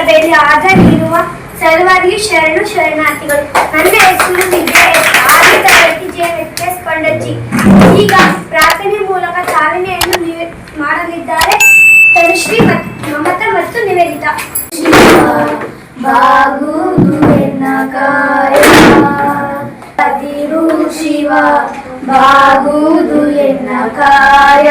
ಸಭೆಯಲ್ಲಿ ಹಾಜರಿರುವ ಸರ್ವರಿಗೂ ಶರಣು ಶರಣಾರ್ಥಿಗಳು. ನನ್ನ ಹೆಸರು ವಿದ್ಯಾರ್ಥಿ ಕೊಂಡಜ್ಜಿ. ಈಗ ಪ್ರಾರ್ಥನೆ ಮೂಲಕ ಚಾಲನೆಯನ್ನು ಮಾಡಲಿದ್ದಾರೆ ತನುಶ್ರೀ, ಮಮತಾ ಮತ್ತು ನಿವೇದಿತಾ. ಬಾಗುದು ಎನ್ನಕಾಯ ಅದಿರು ಶಿವ ಬಾಗುದು ಎನ್ನಕಾಯ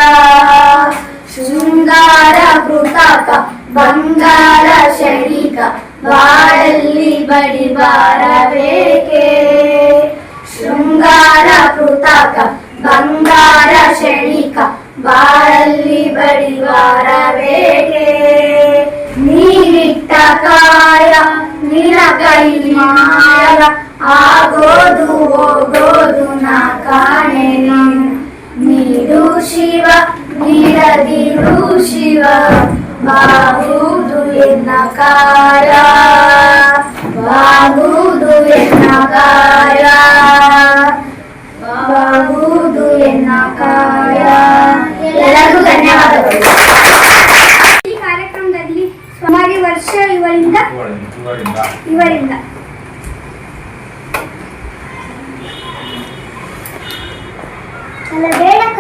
ಶೃಂಗಾರ ಕೃತಕ ಬಂಗಾರ ಶಣಿಕ ಬಾಳಲ್ಲಿ ಬಡಿಬಾರಬೇಕೆ ಶೃಂಗಾರ ಕೃತಕ ಬಂಗಾರ ಶಣಿಕ ಬಾಳಲ್ಲಿ ಬಡಿಬಾರಬೇಕೆ ನೀರಿಟ್ಟ ಕಾಯ ನಿನಗೈಮಾಯ ಆಗೋದು ಹೋಗೋದು ನಾ ಕಾಣೆ ನೀಡು ಶಿವ ನೀಡದಿರು ಶಿವ ಬಾಗುದು ಎನ್ನಕಾಯ ಬಾಗುದು ಎನ್ನಕಾಯ ಬಾಗುದು ಎನ್ನಕಾಯ. ಎಲ್ಲರಿಗೂ ಧನ್ಯವಾದಗಳು. ಈ ಕಾರ್ಯಕ್ರಮದಲ್ಲಿ ಸುಮಾರು ವರ್ಷ ಇವರಿಂದ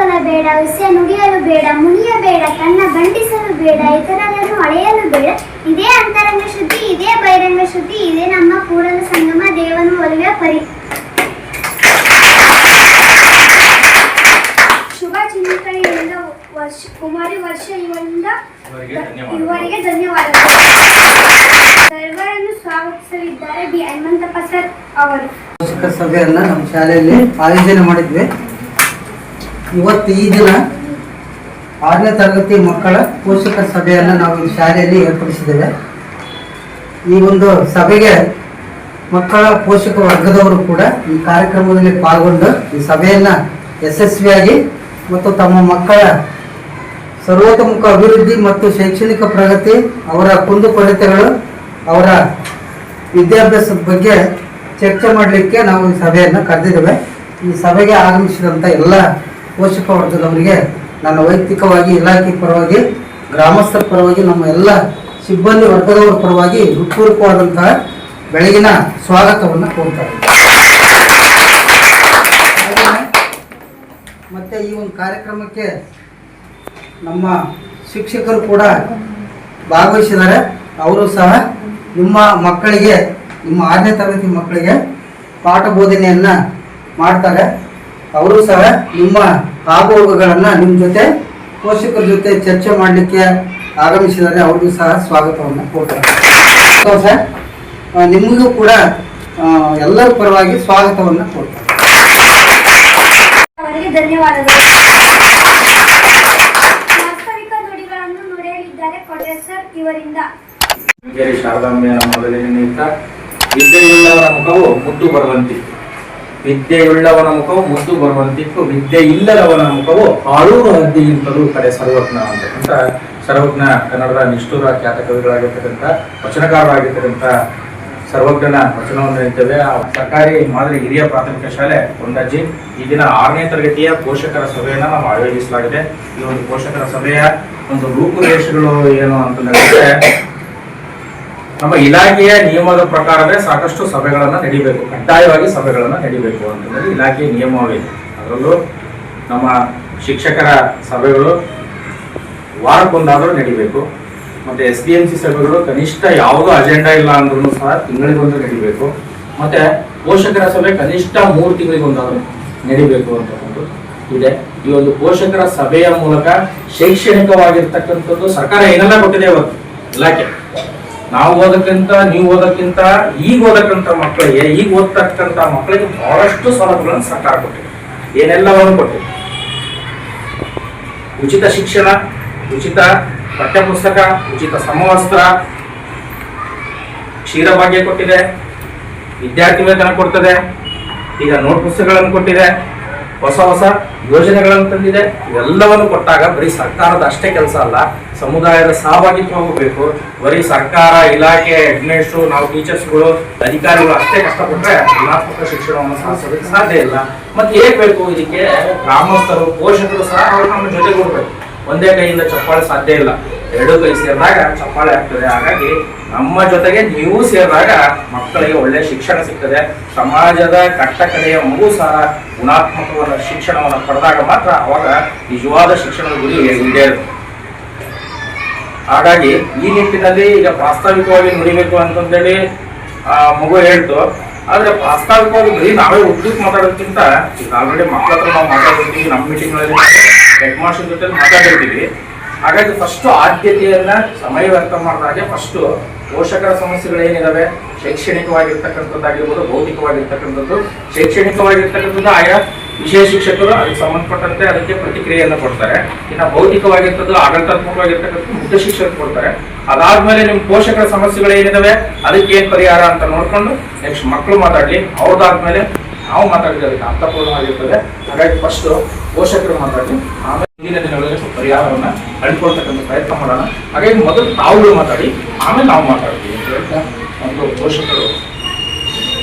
ಕಲಬೇಡ ವಿಷಯ ನುಡಿಯಲು ಬೇಡ ಮುನಿಯಬೇಡ ಕಣ್ಣ ಗಂಟಿಸಲು ಬೇಡ ಇತರರನ್ನು ಅಳೆಯಲು ಬೇಡ ಇದೇ ಅಂತರಂಗ ಶುದ್ಧಿ ಇದೇ ಬಹಿರಂಗ ಶುದ್ಧಿ ಇದೇ ನಮ್ಮ ಕೂಡಲ ಸಂಗಮ ದೇವನು ಒಲಿಯುವ ಪರಿ. ಶುಭ ಚಿಂತನೆಯಿಂದ ಕುಮಾರಿ ವರ್ಷ ಇವರಿಗೆ ಧನ್ಯವಾದಗಳು. ಸರ್ವರನ್ನು ಸ್ವಾಗತಿಸಲಿದ್ದಾರೆ ಬಿ ಹನುಮಂತಪ್ಪ ಸರ್ ಅವರು. ಸಭೆಯನ್ನ ನಮ್ಮ ಶಾಲೆಯಲ್ಲಿ ಆಯೋಜನೆ ಮಾಡಿದ್ವಿ. ಇವತ್ತು ಈ ದಿನ 6ನೇ ತರಗತಿ ಮಕ್ಕಳ ಪೋಷಕರ ಸಭೆಯನ್ನು ನಾವು ಈ ಶಾಲೆಯಲ್ಲಿ ಏರ್ಪಡಿಸಿದ್ದೇವೆ. ಈ ಒಂದು ಸಭೆಗೆ ಮಕ್ಕಳ ಪೋಷಕ ವರ್ಗದವರು ಕೂಡ ಈ ಕಾರ್ಯಕ್ರಮದಲ್ಲಿ ಪಾಲ್ಗೊಂಡು ಈ ಸಭೆಯನ್ನು ಯಶಸ್ವಿಯಾಗಿ ಮತ್ತು ತಮ್ಮ ಮಕ್ಕಳ ಸರ್ವತೋಮುಖ ಅಭಿವೃದ್ಧಿ ಮತ್ತು ಶೈಕ್ಷಣಿಕ ಪ್ರಗತಿ, ಅವರ ಕುಂದುಕೊರತೆಗಳು, ಅವರ ವಿದ್ಯಾಭ್ಯಾಸದ ಬಗ್ಗೆ ಚರ್ಚೆ ಮಾಡಲಿಕ್ಕೆ ನಾವು ಈ ಸಭೆಯನ್ನು ಕರೆದಿದ್ದೇವೆ. ಈ ಸಭೆಗೆ ಆಗಮಿಸಿದಂಥ ಎಲ್ಲ ಪೋಷಕ ವರ್ಗದವರಿಗೆ ನನ್ನ ವೈಯಕ್ತಿಕವಾಗಿ ಇಲಾಖೆ ಪರವಾಗಿ, ಗ್ರಾಮಸ್ಥರ ಪರವಾಗಿ, ನಮ್ಮ ಎಲ್ಲ ಸಿಬ್ಬಂದಿ ವರ್ಗದವರ ಪರವಾಗಿ ಹೃತ್ಪೂರ್ವಕವಾದಂತಹ ಬೆಳಗಿನ ಸ್ವಾಗತವನ್ನು ಕೋರ್ತಾರೆ. ಮತ್ತು ಈ ಒಂದು ಕಾರ್ಯಕ್ರಮಕ್ಕೆ ನಮ್ಮ ಶಿಕ್ಷಕರು ಕೂಡ ಭಾಗವಹಿಸಿದ್ದಾರೆ. ಅವರು ಸಹ ನಿಮ್ಮ ಮಕ್ಕಳಿಗೆ, ನಿಮ್ಮ 6ನೇ ತರಗತಿ ಮಕ್ಕಳಿಗೆ ಪಾಠ ಬೋಧನೆಯನ್ನು ಮಾಡ್ತಾರೆ. ಅವರು ಸಹ ನಿಮ್ಮ ಆಗುಹೋಗುಗಳನ್ನು ನಿಮ್ಮ ಜೊತೆ ಪೋಷಕರ ಜೊತೆ ಚರ್ಚೆ ಮಾಡಲಿಕ್ಕೆ ಆಗಮಿಸಿದ್ದಾರೆ. ಅವ್ರಿಗೂ ಸಹ ಸ್ವಾಗತವನ್ನು ಕೊಡ್ತಾರೆ. ಸರ್, ನಿಮಗೂ ಕೂಡ ಎಲ್ಲರ ಪರವಾಗಿ ಸ್ವಾಗತವನ್ನು ಕೊಡ್ತಾರೆ. ಅವರಿಗೆ ಧನ್ಯವಾದಗಳು. ವಾಸ್ತವಿಕ ನುಡಿಗಳನ್ನು ನುಡಿಯಲಿದ್ದಾರೆ ಕೊಟ್ರೆ ಸರ್ ಇವರಿಂದ. ಶಾರದಾಂಬೆಯ ಮೊದಲಿನಿಂದ ವಿದ್ಯೆಯುಳ್ಳವನ ಮುಖವು ಮುದ್ದು ಬರುವಂತಿತ್ತು, ವಿದ್ಯೆಯುಳ್ಳವನ ಮುಖವು ಮುದ್ದು ಬರುವಂತಿತ್ತು, ವಿದ್ಯೆ ಇಲ್ಲದವನ ಮುಖವು ಆಳೂರು ಹದ್ದಿಗಿಂತಲೂ ಕಡೆ ಸರ್ವಜ್ಞ ಅಂತಕ್ಕಂಥ ಸರ್ವಜ್ಞ ಕನ್ನಡದ ನಿಷ್ಠುರ ಖ್ಯಾತ ಕವಿಗಳಾಗಿರ್ತಕ್ಕಂಥ ವಚನಕಾರರಾಗಿರ್ತಕ್ಕಂಥ ಸರ್ವಜ್ಞನ ವಚನವನ್ನು ಹೇಳ್ತೇವೆ. ಸರ್ಕಾರಿ ಮಾದರಿ ಹಿರಿಯ ಪ್ರಾಥಮಿಕ ಶಾಲೆ ಕೊಂಡಜ್ಜಿ ಈ ದಿನ 6ನೇ ತರಗತಿಯ ಪೋಷಕರ ಸಭೆಯನ್ನು ನಾವು ಆಯೋಜಿಸಲಾಗಿದೆ. ಈ ಒಂದು ಪೋಷಕರ ಸಭೆಯ ಒಂದು ರೂಪುರೇಷೆಗಳು ಏನು ಅಂತ ಹೇಳಿದ್ರೆ, ನಮ್ಮ ಇಲಾಖೆಯ ನಿಯಮದ ಪ್ರಕಾರವೇ ಸಾಕಷ್ಟು ಸಭೆಗಳನ್ನು ನಡೀಬೇಕು, ಕಡ್ಡಾಯವಾಗಿ ಸಭೆಗಳನ್ನು ನಡೀಬೇಕು ಅಂತಂದ್ರೆ ಇಲಾಖೆಯ ನಿಯಮವೇ. ಅದರಲ್ಲೂ ನಮ್ಮ ಶಿಕ್ಷಕರ ಸಭೆಗಳು ವಾರಕ್ಕೊಂದಾದರೂ ನಡೀಬೇಕು. ಮತ್ತು SDMC ಸಭೆಗಳು ಕನಿಷ್ಠ ಯಾವುದೋ ಅಜೆಂಡಾ ಇಲ್ಲ ಅಂದ್ರೂ ಸಹ ತಿಂಗಳಿಗೊಂದು ನಡೀಬೇಕು. ಮತ್ತೆ ಪೋಷಕರ ಸಭೆ ಕನಿಷ್ಠ 3 ತಿಂಗಳಿಗೊಂದಾದರೂ ನಡೀಬೇಕು ಅಂತಕ್ಕಂಥದ್ದು ಇದೆ. ಈ ಒಂದು ಪೋಷಕರ ಸಭೆಯ ಮೂಲಕ ಶೈಕ್ಷಣಿಕವಾಗಿರ್ತಕ್ಕಂಥದ್ದು ಸರ್ಕಾರ ಏನೆಲ್ಲ ಕೊಟ್ಟಿದೆ ಇವತ್ತು ಇಲಾಖೆ. ನಾವು ಓದಕ್ಕಿಂತ, ನೀವು ಓದಕ್ಕಿಂತ, ಈಗ ಓದಕ್ಕಂಥ ಮಕ್ಕಳಿಗೆ, ಈಗ ಓದ್ತಕ್ಕಂಥ ಮಕ್ಕಳಿಗೆ ಬಹಳಷ್ಟು ಸೌಲಭ್ಯಗಳನ್ನು ಸರ್ಕಾರ ಕೊಟ್ಟಿದೆ. ಏನೆಲ್ಲವನ್ನು ಕೊಟ್ಟಿದೆ? ಉಚಿತ ಶಿಕ್ಷಣ, ಉಚಿತ ಪಠ್ಯಪುಸ್ತಕ, ಉಚಿತ ಸಮವಸ್ತ್ರ, ಕ್ಷೀರಭಾಗ್ಯ ಕೊಟ್ಟಿದೆ, ವಿದ್ಯಾರ್ಥಿ ವೇತನ ಕೊಡ್ತದೆ, ಈಗ ನೋಟ್ ಪುಸ್ತಕಗಳನ್ನು ಕೊಟ್ಟಿದೆ, ಹೊಸ ಹೊಸ ಯೋಜನೆಗಳನ್ನು ತಂದಿದೆ. ಇವೆಲ್ಲವನ್ನು ಕೊಟ್ಟಾಗ ಬರೀ ಸರ್ಕಾರದ ಅಷ್ಟೇ ಕೆಲಸ ಅಲ್ಲ, ಸಮುದಾಯದ ಸಹಭಾಗಿತ್ವ ಹೋಗಬೇಕು. ಬರೀ ಸರ್ಕಾರ, ಇಲಾಖೆ, ಅಡ್ಮಿನಿಸ್ಟ್ರು, ನಾವು ಟೀಚರ್ಸ್ಗಳು, ಅಧಿಕಾರಿಗಳು ಅಷ್ಟೇ ಕಷ್ಟಪಟ್ಟರೆ ಗುಣಾತ್ಮಕ ಶಿಕ್ಷಣವನ್ನು ಸಾಧಿಸೋದಕ್ಕೆ ಸಾಧ್ಯ ಇಲ್ಲ. ಮತ್ತೆ ಹೇಗೆ ಬೇಕು? ಇದಕ್ಕೆ ಗ್ರಾಮಸ್ಥರು, ಪೋಷಕರು ಸಹ ಅವರು ನಮ್ಮ ಜೊತೆಗೂಡಬೇಕು. ಒಂದೇ ಕೈಯಿಂದ ಚಪ್ಪಾಳೆ ಸಾಧ್ಯ ಇಲ್ಲ. ಎರಡು ಕೈ ಸೇರಿದಾಗ ಚಪ್ಪಾಳೆ ಆಗ್ತದೆ. ಹಾಗಾಗಿ ನಮ್ಮ ಜೊತೆಗೆ ನೀವು ಸೇರಿದಾಗ ಮಕ್ಕಳಿಗೆ ಒಳ್ಳೆ ಶಿಕ್ಷಣ ಸಿಗ್ತದೆ. ಸಮಾಜದ ಕಟ್ಟ ಕಡೆಯ ಮಗು ಸಹ ಗುಣಾತ್ಮಕವಾದ ಶಿಕ್ಷಣವನ್ನು ಪಡೆದಾಗ ಮಾತ್ರ ಅವಾಗ ನಿಜವಾದ ಶಿಕ್ಷಣದ ಗುರಿ ಈಡೇರುತ್ತೆ. ಹಾಗಾಗಿ ಈ ನಿಟ್ಟಿನಲ್ಲಿ ಈಗ ಪ್ರಾಸ್ತಾವಿಕವಾಗಿ ನುಡಿಬೇಕು ಅಂತಂದೇಳಿ ಮಗು ಹೇಳ್ತು. ಆದ್ರೆ ಪ್ರಾಸ್ತಾವಿಕವಾಗಿ ಬರೀ ನಾವೇ ಉದ್ದಕ್ಕೆ ಮಾತಾಡೋದಕ್ಕಿಂತ ಈಗ ಆಲ್ರೆಡಿ ಮಕ್ಕಳ ಹತ್ರ ನಾವು ಮಾತಾಡಿರ್ತೀವಿ, ನಮ್ಮ ಮೀಟಿಂಗ್ಗಳಲ್ಲಿ ಹೆಡ್ ಮಾಸ್ಟರ್ ಜೊತೆ ಮಾತಾಡಿರ್ತೀವಿ. ಹಾಗಾಗಿ ಫಸ್ಟ್ ಆದ್ಯತೆಯನ್ನ ಸಮಯ ವ್ಯರ್ಥ ಮಾಡಿದಾಗೆ ಫಸ್ಟ್ ಪೋಷಕರ ಸಮಸ್ಯೆಗಳೇನಿದಾವೆ, ಶೈಕ್ಷಣಿಕವಾಗಿರ್ತಕ್ಕಂಥದ್ದಾಗಿರ್ಬೋದು, ಭೌತಿಕವಾಗಿರ್ತಕ್ಕಂಥದ್ದು. ಶೈಕ್ಷಣಿಕವಾಗಿರ್ತಕ್ಕಂಥದ್ದು ಆಯಾ ವಿಷಯ ಶಿಕ್ಷಕರು ಅದಕ್ಕೆ ಸಂಬಂಧಪಟ್ಟಂತೆ ಅದಕ್ಕೆ ಪ್ರತಿಕ್ರಿಯೆಯನ್ನು ಕೊಡ್ತಾರೆ. ಇನ್ನು ಭೌತಿಕವಾಗಿರ್ತದ್ದು ಆಡಳಿತಾತ್ಮಕವಾಗಿರ್ತಕ್ಕಂಥ ಮುಖ್ಯ ಶಿಕ್ಷಕರು ಕೊಡ್ತಾರೆ. ಅದಾದ್ಮೇಲೆ ನಿಮ್ಮ ಪೋಷಕರ ಸಮಸ್ಯೆಗಳೇನಿದಾವೆ ಅದಕ್ಕೆ ಏನ್ ಪರಿಹಾರ ಅಂತ ನೋಡ್ಕೊಂಡು ನೆಕ್ಸ್ಟ್ ಮಕ್ಕಳು ಮಾತಾಡ್ಲಿ, ಅವ್ರದಾದ್ಮೇಲೆ ನಾವು ಮಾತಾಡಿದ್ರೆ ಅದಕ್ಕೆ ಅರ್ಥಪೂರ್ಣವಾಗಿರ್ತದೆ. ಹಾಗಾಗಿ ಫಸ್ಟ್ ಪೋಷಕರು ಮಾತಾಡ್ಲಿ, ಆಮೇಲೆ ಮುಂದಿನ ದಿನಗಳಲ್ಲಿ ಪರಿಹಾರವನ್ನ ಕಂಡುಕೊಳ್ತಕ್ಕಂಥ ಪ್ರಯತ್ನ ಮಾಡೋಣ. ಹಾಗಾಗಿ ಮೊದಲು ತಾವುಗಳು ಮಾತಾಡಿ, ಆಮೇಲೆ ನಾವು ಮಾತಾಡ್ತೀವಿ ಅಂತ ಹೇಳ್ತಾ ಒಂದು ಪೋಷಕರು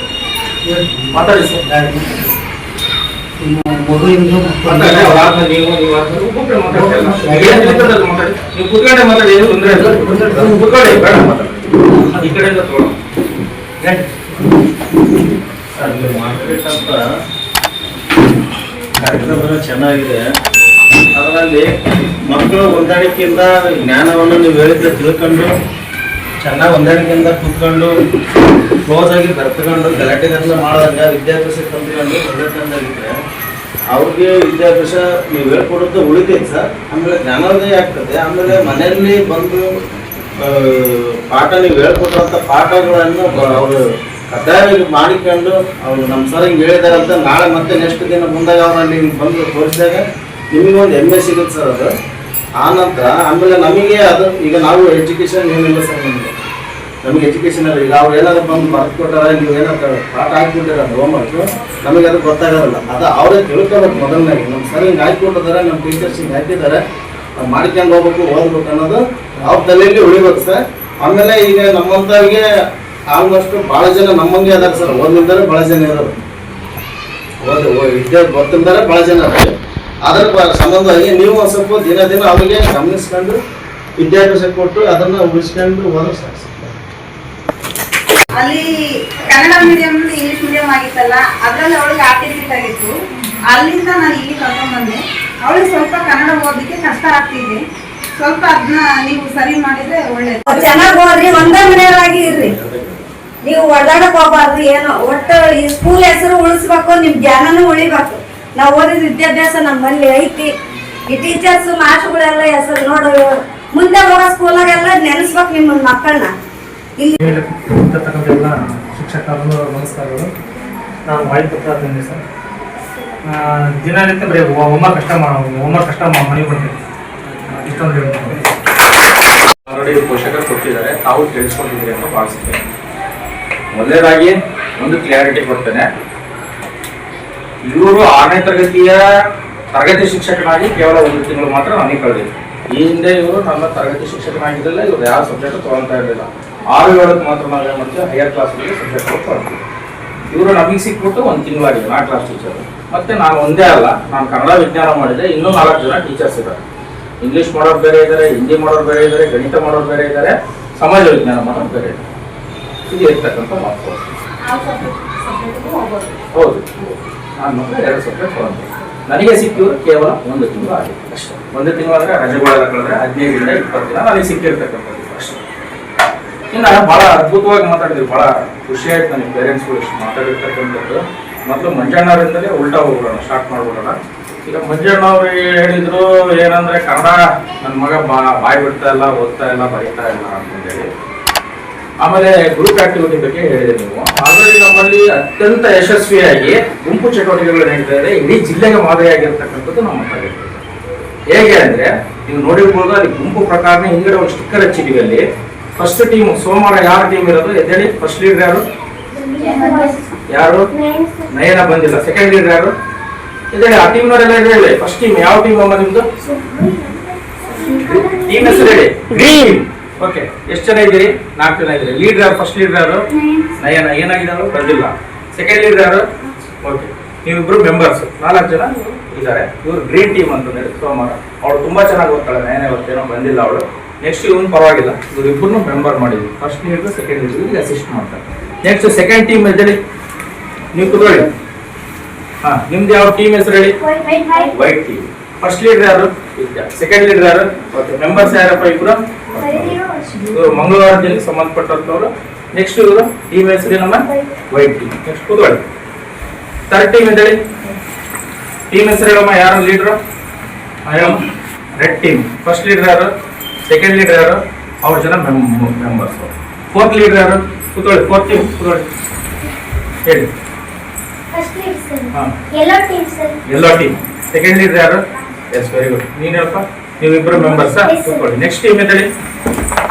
ಮಾತಾಡಿ ಸರ್. ಮಗುವಿನ ನೀವು ಕುತ್ಕೊಂಡೆ ಮಾತಾಡಿ, ಏನು ತೊಂದರೆ ಇಲ್ಲ. ಕುತ್ಕೊಳ್ಳಿ, ಬೇಡ ಮಾತಾಡಿ, ಈ ಕಡೆಯಿಂದ ತಗೊಳ್ಳೋಣ. ಮಾಡಬೇಕಂತ ಕಾರ್ಯಕ್ರಮ ಚೆನ್ನಾಗಿದೆ. ಅದರಲ್ಲಿ ಮಕ್ಕಳು ಹೊಂದಾಣಿಕೆಯಿಂದ ಜ್ಞಾನವನ್ನು ನೀವು ಹೇಳಿದ್ರೆ ತಿಳ್ಕೊಂಡು ಚೆನ್ನಾಗಿ ಹೊಂದಾಣಿಕೆಯಿಂದ ಕೂತ್ಕೊಂಡು ಕ್ಲೋಸ್ ಆಗಿ ಬೆರೆತುಕೊಂಡು ಗಲಾಟೆಗಳನ್ನ ಮಾಡಿದಾಗ ವಿದ್ಯಾಭ್ಯಾಸ ಕಲ್ತ್ಕೊಂಡು ಒಳ್ಳೆತನದಾಗಿದ್ರೆ ಅವ್ರಿಗೆ ವಿದ್ಯಾಭ್ಯಾಸ ನೀವು ಹೇಳ್ಕೊಡೋದು ಉಳಿತೈತೆ ಸರ್. ಆಮೇಲೆ ಜ್ಞಾನೋದಯ ಆಗ್ತದೆ. ಆಮೇಲೆ ಮನೆಯಲ್ಲಿ ಬಂದು ಪಾಠ ನೀವು ಹೇಳ್ಕೊಟ್ಟಂಥ ಪಾಠಗಳನ್ನು ಅವರು ಕಡ್ಡಾಯವಾಗಿ ಮಾಡಿಕೊಂಡು ಅವ್ರು ನಮ್ಮ ಸರ್ ಹಿಂಗೆ ಹೇಳಿದಾರಂತ ನಾಳೆ ಮತ್ತೆ ನೆಕ್ಸ್ಟ್ ದಿನ ಮುಂದಾಗ ಅವ್ರಲ್ಲಿ ಹಿಂಗೆ ಬಂದು ತೋರಿಸಿದಾಗ ನಿಮಗೊಂದು ಹೆಮ್ಮೆ ಸಿಗುತ್ತೆ ಸರ್ ಅದು. ಆ ನಂತರ ಆಮೇಲೆ ನಮಗೆ ಅದು ಈಗ ನಾವು ಎಜುಕೇಷನ್ ಏನಿಲ್ಲ ಸರ್, ನಮಗೆ ಎಜುಕೇಷನ್ ಅಲ್ಲ. ಈಗ ಅವ್ರು ಏನಾದ್ರು ಬಂದು ಬರೆದು ಕೊಟ್ಟಾರ, ನೀವು ಏನಾದ್ರು ಪಾಠ ಹಾಕಿಬಿಟ್ಟಿರ ಹೋಮ್ವರ್ಕು, ನಮಗೆ ಅದು ಗೊತ್ತಾಗೋದಿಲ್ಲ. ಅದು ಅವರೇ ತಿಳ್ಕೊಬೇಕು ಮೊದಲನಾಗಿ. ನಮ್ಮ ಸರ್ ಹಿಂಗೆ ಹಾಕಿಕೊಟ್ಟಿದ್ದಾರೆ, ನಮ್ಮ ಟೀಚರ್ಸ್ ಹಿಂಗೆ ಹಾಕಿದ್ದಾರೆ, ನಾವು ಮಾಡ್ಕೊಂಡು ಹೋಗ್ಬೇಕು, ಓದ್ಬೇಕು ಅನ್ನೋದು ಅವ್ರ ತಲೆಯಲ್ಲಿ ಉಳಿಬೇಕು ಸರ್. ಆಮೇಲೆ ಈಗ ನಮ್ಮಂಥವ್ರಿಗೆ ಆಲ್ಮೋಸ್ಟ್ ಭಾಳ ಜನ ನಮ್ಮಂಗೆ ಅದಾರ ಸರ್, ಓದಿದ್ದಾರೆ ಭಾಳ ಜನ ಇರೋದು, ವಿದ್ಯೆ ಗೊತ್ತಿದ್ದಾರೆ ಭಾಳ ಜನ ಅದಾರೆ. ಅದರ ಸಂಬಂಧವಾಗಿ ನೀವು ಒಂದು ಸ್ವಲ್ಪ ದಿನ ದಿನ ಅವರಿಗೆ ಗಮನಿಸ್ಕೊಂಡು ವಿದ್ಯಾಭ್ಯಾಸ ಕೊಟ್ಟು ಅದನ್ನ ಉಳಿಸ್ಕೊಂಡು ಹೋದ್ರೆ ಸಾಕು. ಅಲ್ಲಿ ಕನ್ನಡ ಮೀಡಿಯಂ ಇಂಗ್ಲಿಷ್ ಮೀಡಿಯಂ ಆಗಿತ್ತಲ್ಲ, ಅದರಲ್ಲಿ ಅವಳಿಗೆ ಆರ್ಟಿಫಿಟ್ ಆಗಿತ್ತು. ಅಲ್ಲಿಂದ ನಾನು ಇಲ್ಲಿ ಕರ್ಕೊಂಡ್ ಬಂದೆ. ಅವಳಿಗೆ ಸ್ವಲ್ಪ ಕನ್ನಡ ಓದಲಿಕ್ಕೆ ಕಷ್ಟ ಆಗ್ತಿದೆ. ಸ್ವಲ್ಪ ಅದನ್ನ ನೀವು ಸರಿ ಮಾಡಿದ್ರೆ ಒಳ್ಳೇದು. ಚೆನ್ನಾಗಿ ಓದ್ರಿ, ಒಂದೇ ಮನೆಯವರಾಗಿ ಇರ್ರಿ. ನೀವು ಒಡಾಡಕ್ ಹೋಗ್ಬಾರ್ದು. ಏನೋ ಒಟ್ಟು ಈ ಸ್ಕೂಲ್ ಹೆಸರು ಉಳಿಸ್ಬೇಕು, ನಿಮ್ ಜ್ಞಾನನೂ ಉಳಿಬೇಕು. ನಾವು ಓದಿದ ವಿದ್ಯಾಭ್ಯಾಸ ನಮ್ಮಲ್ಲಿ ಐತಿ. ಈ ಟೀಚರ್ಸ್ ಮಾಸ್ಟರ್ಗಳೆಲ್ಲ ಹೆಸರು ನೋಡು, ಮುಂದೆ ಹೋಗೋ ಸ್ಕೂಲಾಗೆಲ್ಲ ನೆನೆಸ್ಬೇಕು ನಿಮ್ಮ ಮಕ್ಕಳನ್ನ. ಇಲ್ಲಿ ಎಲ್ಲ ಶಿಕ್ಷಕರು ನಮಸ್ಕಾರಗಳು. ನಾನು ವಾಯುಪುತ್ರ ತಂದೆ ಸರ್. ದಿನನಿತ್ಯ ಬರೀ ಹೋಮ್ವರ್ಕ್ ಕಷ್ಟ ಮನೆ ಬರ್ತೀನಿ. ಇಷ್ಟೊಂದು ಹೇಳ್ತೀನಿ. ಆಲ್ರೆಡಿ ಪೋಷಕರು ಕೊಟ್ಟಿದ್ದಾರೆ, ತಾವು ತಿಳಿಸ್ಕೊಂಡಿದ್ದೀರಿ ಅಂತ ಭಾವಿಸ್ತೇನೆ. ಮೊದಲನೇದಾಗಿ ಒಂದು ಕ್ಲಿಯಾರಿಟಿ ಕೊಡ್ತೇನೆ. ಇವರು 6ನೇ ತರಗತಿಯ ತರಗತಿ ಶಿಕ್ಷಕನಾಗಿ ಕೇವಲ 1 ತಿಂಗಳು ಮಾತ್ರ ನನಗೆ ಕಳೆದಿತ್ತು. ಈ ಹಿಂದೆ ಇವರು ನನ್ನ ತರಗತಿ ಶಿಕ್ಷಕನಾಗಿದ್ದಿಲ್ಲ. ಇವರು ಯಾವ ಸಬ್ಜೆಕ್ಟ್ ತಗೊಳ್ತಾ ಇರಲಿಲ್ಲ. 6-7 ಮಾತ್ರ ನಾವೇ ಮಾಡ್ತೀವಿ, ಹೈಯರ್ ಕ್ಲಾಸ್ಗಳಿಗೆ ಸಬ್ಜೆಕ್ಟ್ ತಗೊಳ್ತೀವಿ. ಇವರು ನಮಗೆ ಸಿಕ್ಬಿಟ್ಟು 1 ತಿಂಗಳಾಗಿದೆ, 4 ಕ್ಲಾಸ್ ಟೀಚರ್. ಮತ್ತೆ ನಾನು ಒಂದೇ ಅಲ್ಲ, ನಾನು ಕನ್ನಡ ವಿಜ್ಞಾನ ಮಾಡಿದೆ, ಇನ್ನೂ 4 ಜನ ಟೀಚರ್ಸ್ ಇದ್ದಾರೆ. ಇಂಗ್ಲೀಷ್ ಮಾಡೋರು ಬೇರೆ ಇದ್ದಾರೆ, ಹಿಂದಿ ಮಾಡೋರು ಬೇರೆ ಇದ್ದಾರೆ, ಗಣಿತ ಮಾಡೋರು ಬೇರೆ ಇದ್ದಾರೆ, ಸಮಾಜ ವಿಜ್ಞಾನ ಮಾಡೋರು ಬೇರೆ ಇದ್ದಾರೆ. ಇದು ಇರ್ತಕ್ಕಂಥ ಮಾತು. ಹೌದು, ನಾನು ಮಾತ್ರ 2 ಸಬ್ಜೆಕ್ಟ್ ತಗೊಂಡೆ. ನನಗೆ ಸಿಕ್ಕಿದ್ರು ಕೇವಲ 1 ತಿಂಗಳು ಆಗಿದೆ ಅಷ್ಟೇ. 1 ತಿಂಗಳಾದ್ರೆ ರಜೆಗಳೆಲ್ಲ ಕಳೆದ್ರೆ 15ರಿಂದ 20 ದಿನ ನನಗೆ ಸಿಕ್ಕಿರ್ತಕ್ಕಂಥದ್ದು ಅಷ್ಟೇ. ಇನ್ನು ಬಹಳ ಅದ್ಭುತವಾಗಿ ಮಾತಾಡಿದ್ವಿ, ಬಹಳ ಖುಷಿ ಆಯ್ತು ನನಗೆ ಪೇರೆಂಟ್ಸ್ಗಳು ಮಾತಾಡಿರ್ತಕ್ಕಂಥದ್ದು. ಮೊದಲು ಮಂಜಣ್ಣವರಿಂದಲೇ ಉಲ್ಟಾ ಹೋಗ್ಬಿಡೋಣ, ಸ್ಟಾರ್ಟ್ ಮಾಡ್ಬಿಡೋಣ. ಈಗ ಮಂಜಣ್ಣವ್ರು ಹೇಳಿದ್ರು ಏನಂದ್ರೆ ಕನ್ನಡ ನನ್ನ ಮಗ ಬಾಯ್ ಬಿಡ್ತಾ ಇಲ್ಲ, ಓದ್ತಾ ಇಲ್ಲ, ಬರೀತಾ ಇಲ್ಲ ಅಂತಂದೇಳಿ. ಆಮೇಲೆ ಗ್ರೂಪ್ ಆಕ್ಟಿವಿಟಿ ಬಗ್ಗೆ ಹೇಳಿದೆ ನೀವು. ಆಲ್ರೆಡಿ ನಮ್ಮಲ್ಲಿ ಅತ್ಯಂತ ಯಶಸ್ವಿಯಾಗಿ ಗುಂಪು ಚಟುವಟಿಕೆಗಳು ನಡೀತಾ ಇದೆ. ಇಡೀ ಜಿಲ್ಲೆಗೆ ಮಾದರಿಯಾಗಿರ್ತಕ್ಕಂಥದ್ದು ನಮ್ಮ ತಾಲೂಕು. ಹೇಗೆ ಅಂದ್ರೆ ನೀವು ನೋಡಿರ್ಬೋದು, ಅಲ್ಲಿ ಗುಂಪು ಪ್ರಕಾರನ ಹಿಂದ್ಗಡೆ ಒಂದು ಸ್ಟಿಕ್ಕರ್ ಹಚ್ಚಿದೀವಿ. ಅಲ್ಲಿ ಫಸ್ಟ್ ಟೀಮ್ ಸೋಮವಾರ ಯಾರು ಟೀಮ್ ಇರೋದು ಎದ್ದೇಳಿ. ಫಸ್ಟ್ ಲೀಡರ್ ಯಾರು? ನಯನ ಬಂದಿಲ್ಲ. ಸೆಕೆಂಡ್ ಲೀಡರ್ ಯಾರು? ಇದೇಳಿ. ಆ ಟೀಮ್ನವರೆಲ್ಲ ಹೇಳಿ. ಫಸ್ಟ್ ಟೀಮ್ ಯಾವ ಟೀಮ್ ಅಮ್ಮ ನಿಮ್ದು? ಟೀಮ್ ಹೆಸರು ಹೇಳಿ. ಗ್ರೀನ್. ಓಕೆ, ಎಷ್ಟು ಜನ ಇದ್ದೀರಿ? 4 ಜನ ಇದ್ದೀರಿ. ಲೀಡರ್ ಯಾರು? ಫಸ್ಟ್ ಲೀಡರ್ ಯಾರು? ನಯನ. ಏನಾಗಿದ್ದಾರು? ಬಂದಿಲ್ಲ. ಸೆಕೆಂಡ್ ಲೀಡರ್ ಯಾರು? ಓಕೆ, ನೀವಿಬ್ರು ಮೆಂಬರ್ಸ್, 4 ಜನ ಇದ್ದಾರೆ. ಇವರು ಗ್ರೀನ್ ಟೀಮ್ ಅಂತ ಹೇಳಿ ಸೋಮವಾರ. ಅವಳು ತುಂಬಾ ಚೆನ್ನಾಗಿ ಓದ್ತಾಳೆ. ನಯನ ಇವತ್ತೇನೋ ಬಂದಿಲ್ಲ ಅವಳು. ನೆಕ್ಸ್ಟ್ ಇವನು ಪರವಾಗಿಲ್ಲ, ಇವರಿಬ್ಬರನ್ನು ಮೆಂಬರ್ ಮಾಡಿದ್ವಿ. ಫಸ್ಟ್ ಲೀಡರ್ ಸೆಕೆಂಡ್ ಲೀಡರ್ ಈಗ ಅಸಿಸ್ಟ್ ಮಾಡ್ತಾರೆ. ನೆಕ್ಸ್ಟ್ ಸೆಕೆಂಡ್ ಟೀಮ್ ಎದ್ದೇಳಿ, ನೀವು ಕುತ್ಕೊಳ್ಳಿ. ಹಾ, ನಿಮ್ದು ಯಾವ ಟೀಮ್ ಹೆಸರು ಹೇಳಿ? White team. ಫಸ್ಟ್ ಲೀಡರ್ ಯಾರು? ಸೆಕೆಂಡ್ ಲೀಡರ್ ಯಾರು? ಮೆಂಬರ್ಸ್ ಯಾರಪ್ಪ? ಇಬ್ರು ಇವರು ಮಂಗಳವಾರ ಜಿಲ್ಲೆಗೆ ಸಂಬಂಧಪಟ್ಟಂತವ್ರು. ನೆಕ್ಸ್ಟ್ ಇವರು ಟೀಮ್ ಹೆಸರು ನಮ್ಮ ವೈಟ್ ಟೀಮ್. ನೆಕ್ಸ್ಟ್ ಕೂತ್ಕೊಳ್ಳಿ. ಥರ್ಡ್ ಟೀಮ್ ಎದ್ದೇಳಿ, ಟೀಮ್ ಹೆಸರು ಹೇಳಮ್ಮ. ಯಾರು ಲೀಡ್ರು? ಹೇಳಮ್ಮ. Red team. ಫಸ್ಟ್ ಲೀಡರ್ ಯಾರು? ಸೆಕೆಂಡ್ ಲೀಡರ್ ಯಾರು? ಅವ್ರ ಜನ ಮೆಂಬರ್ಸ್. ಫೋರ್ತ್ ಲೀಡರ್ ಯಾರು? ಕೂತ್ಕೊಳ್ಳಿ. ಫೋರ್ತ್ ಟೀಮ್ ಕೂತ್ಕೊಳ್ಳಿ, ಹೇಳಿ. Yellow team. ಸೆಕೆಂಡ್ ಲೀಡರ್ ಯಾರು? Yes, very good. ನೀನ್ ಹೇಳಪ್ಪ. ನೀವಿಬ್ರು ಮೆಂಬರ್ಸ್ ಕೂತ್ಕೊಳ್ಳಿ. ನೆಕ್ಸ್ಟ್ ಟೀಮ್ ಎದ್ದೇಳಿ.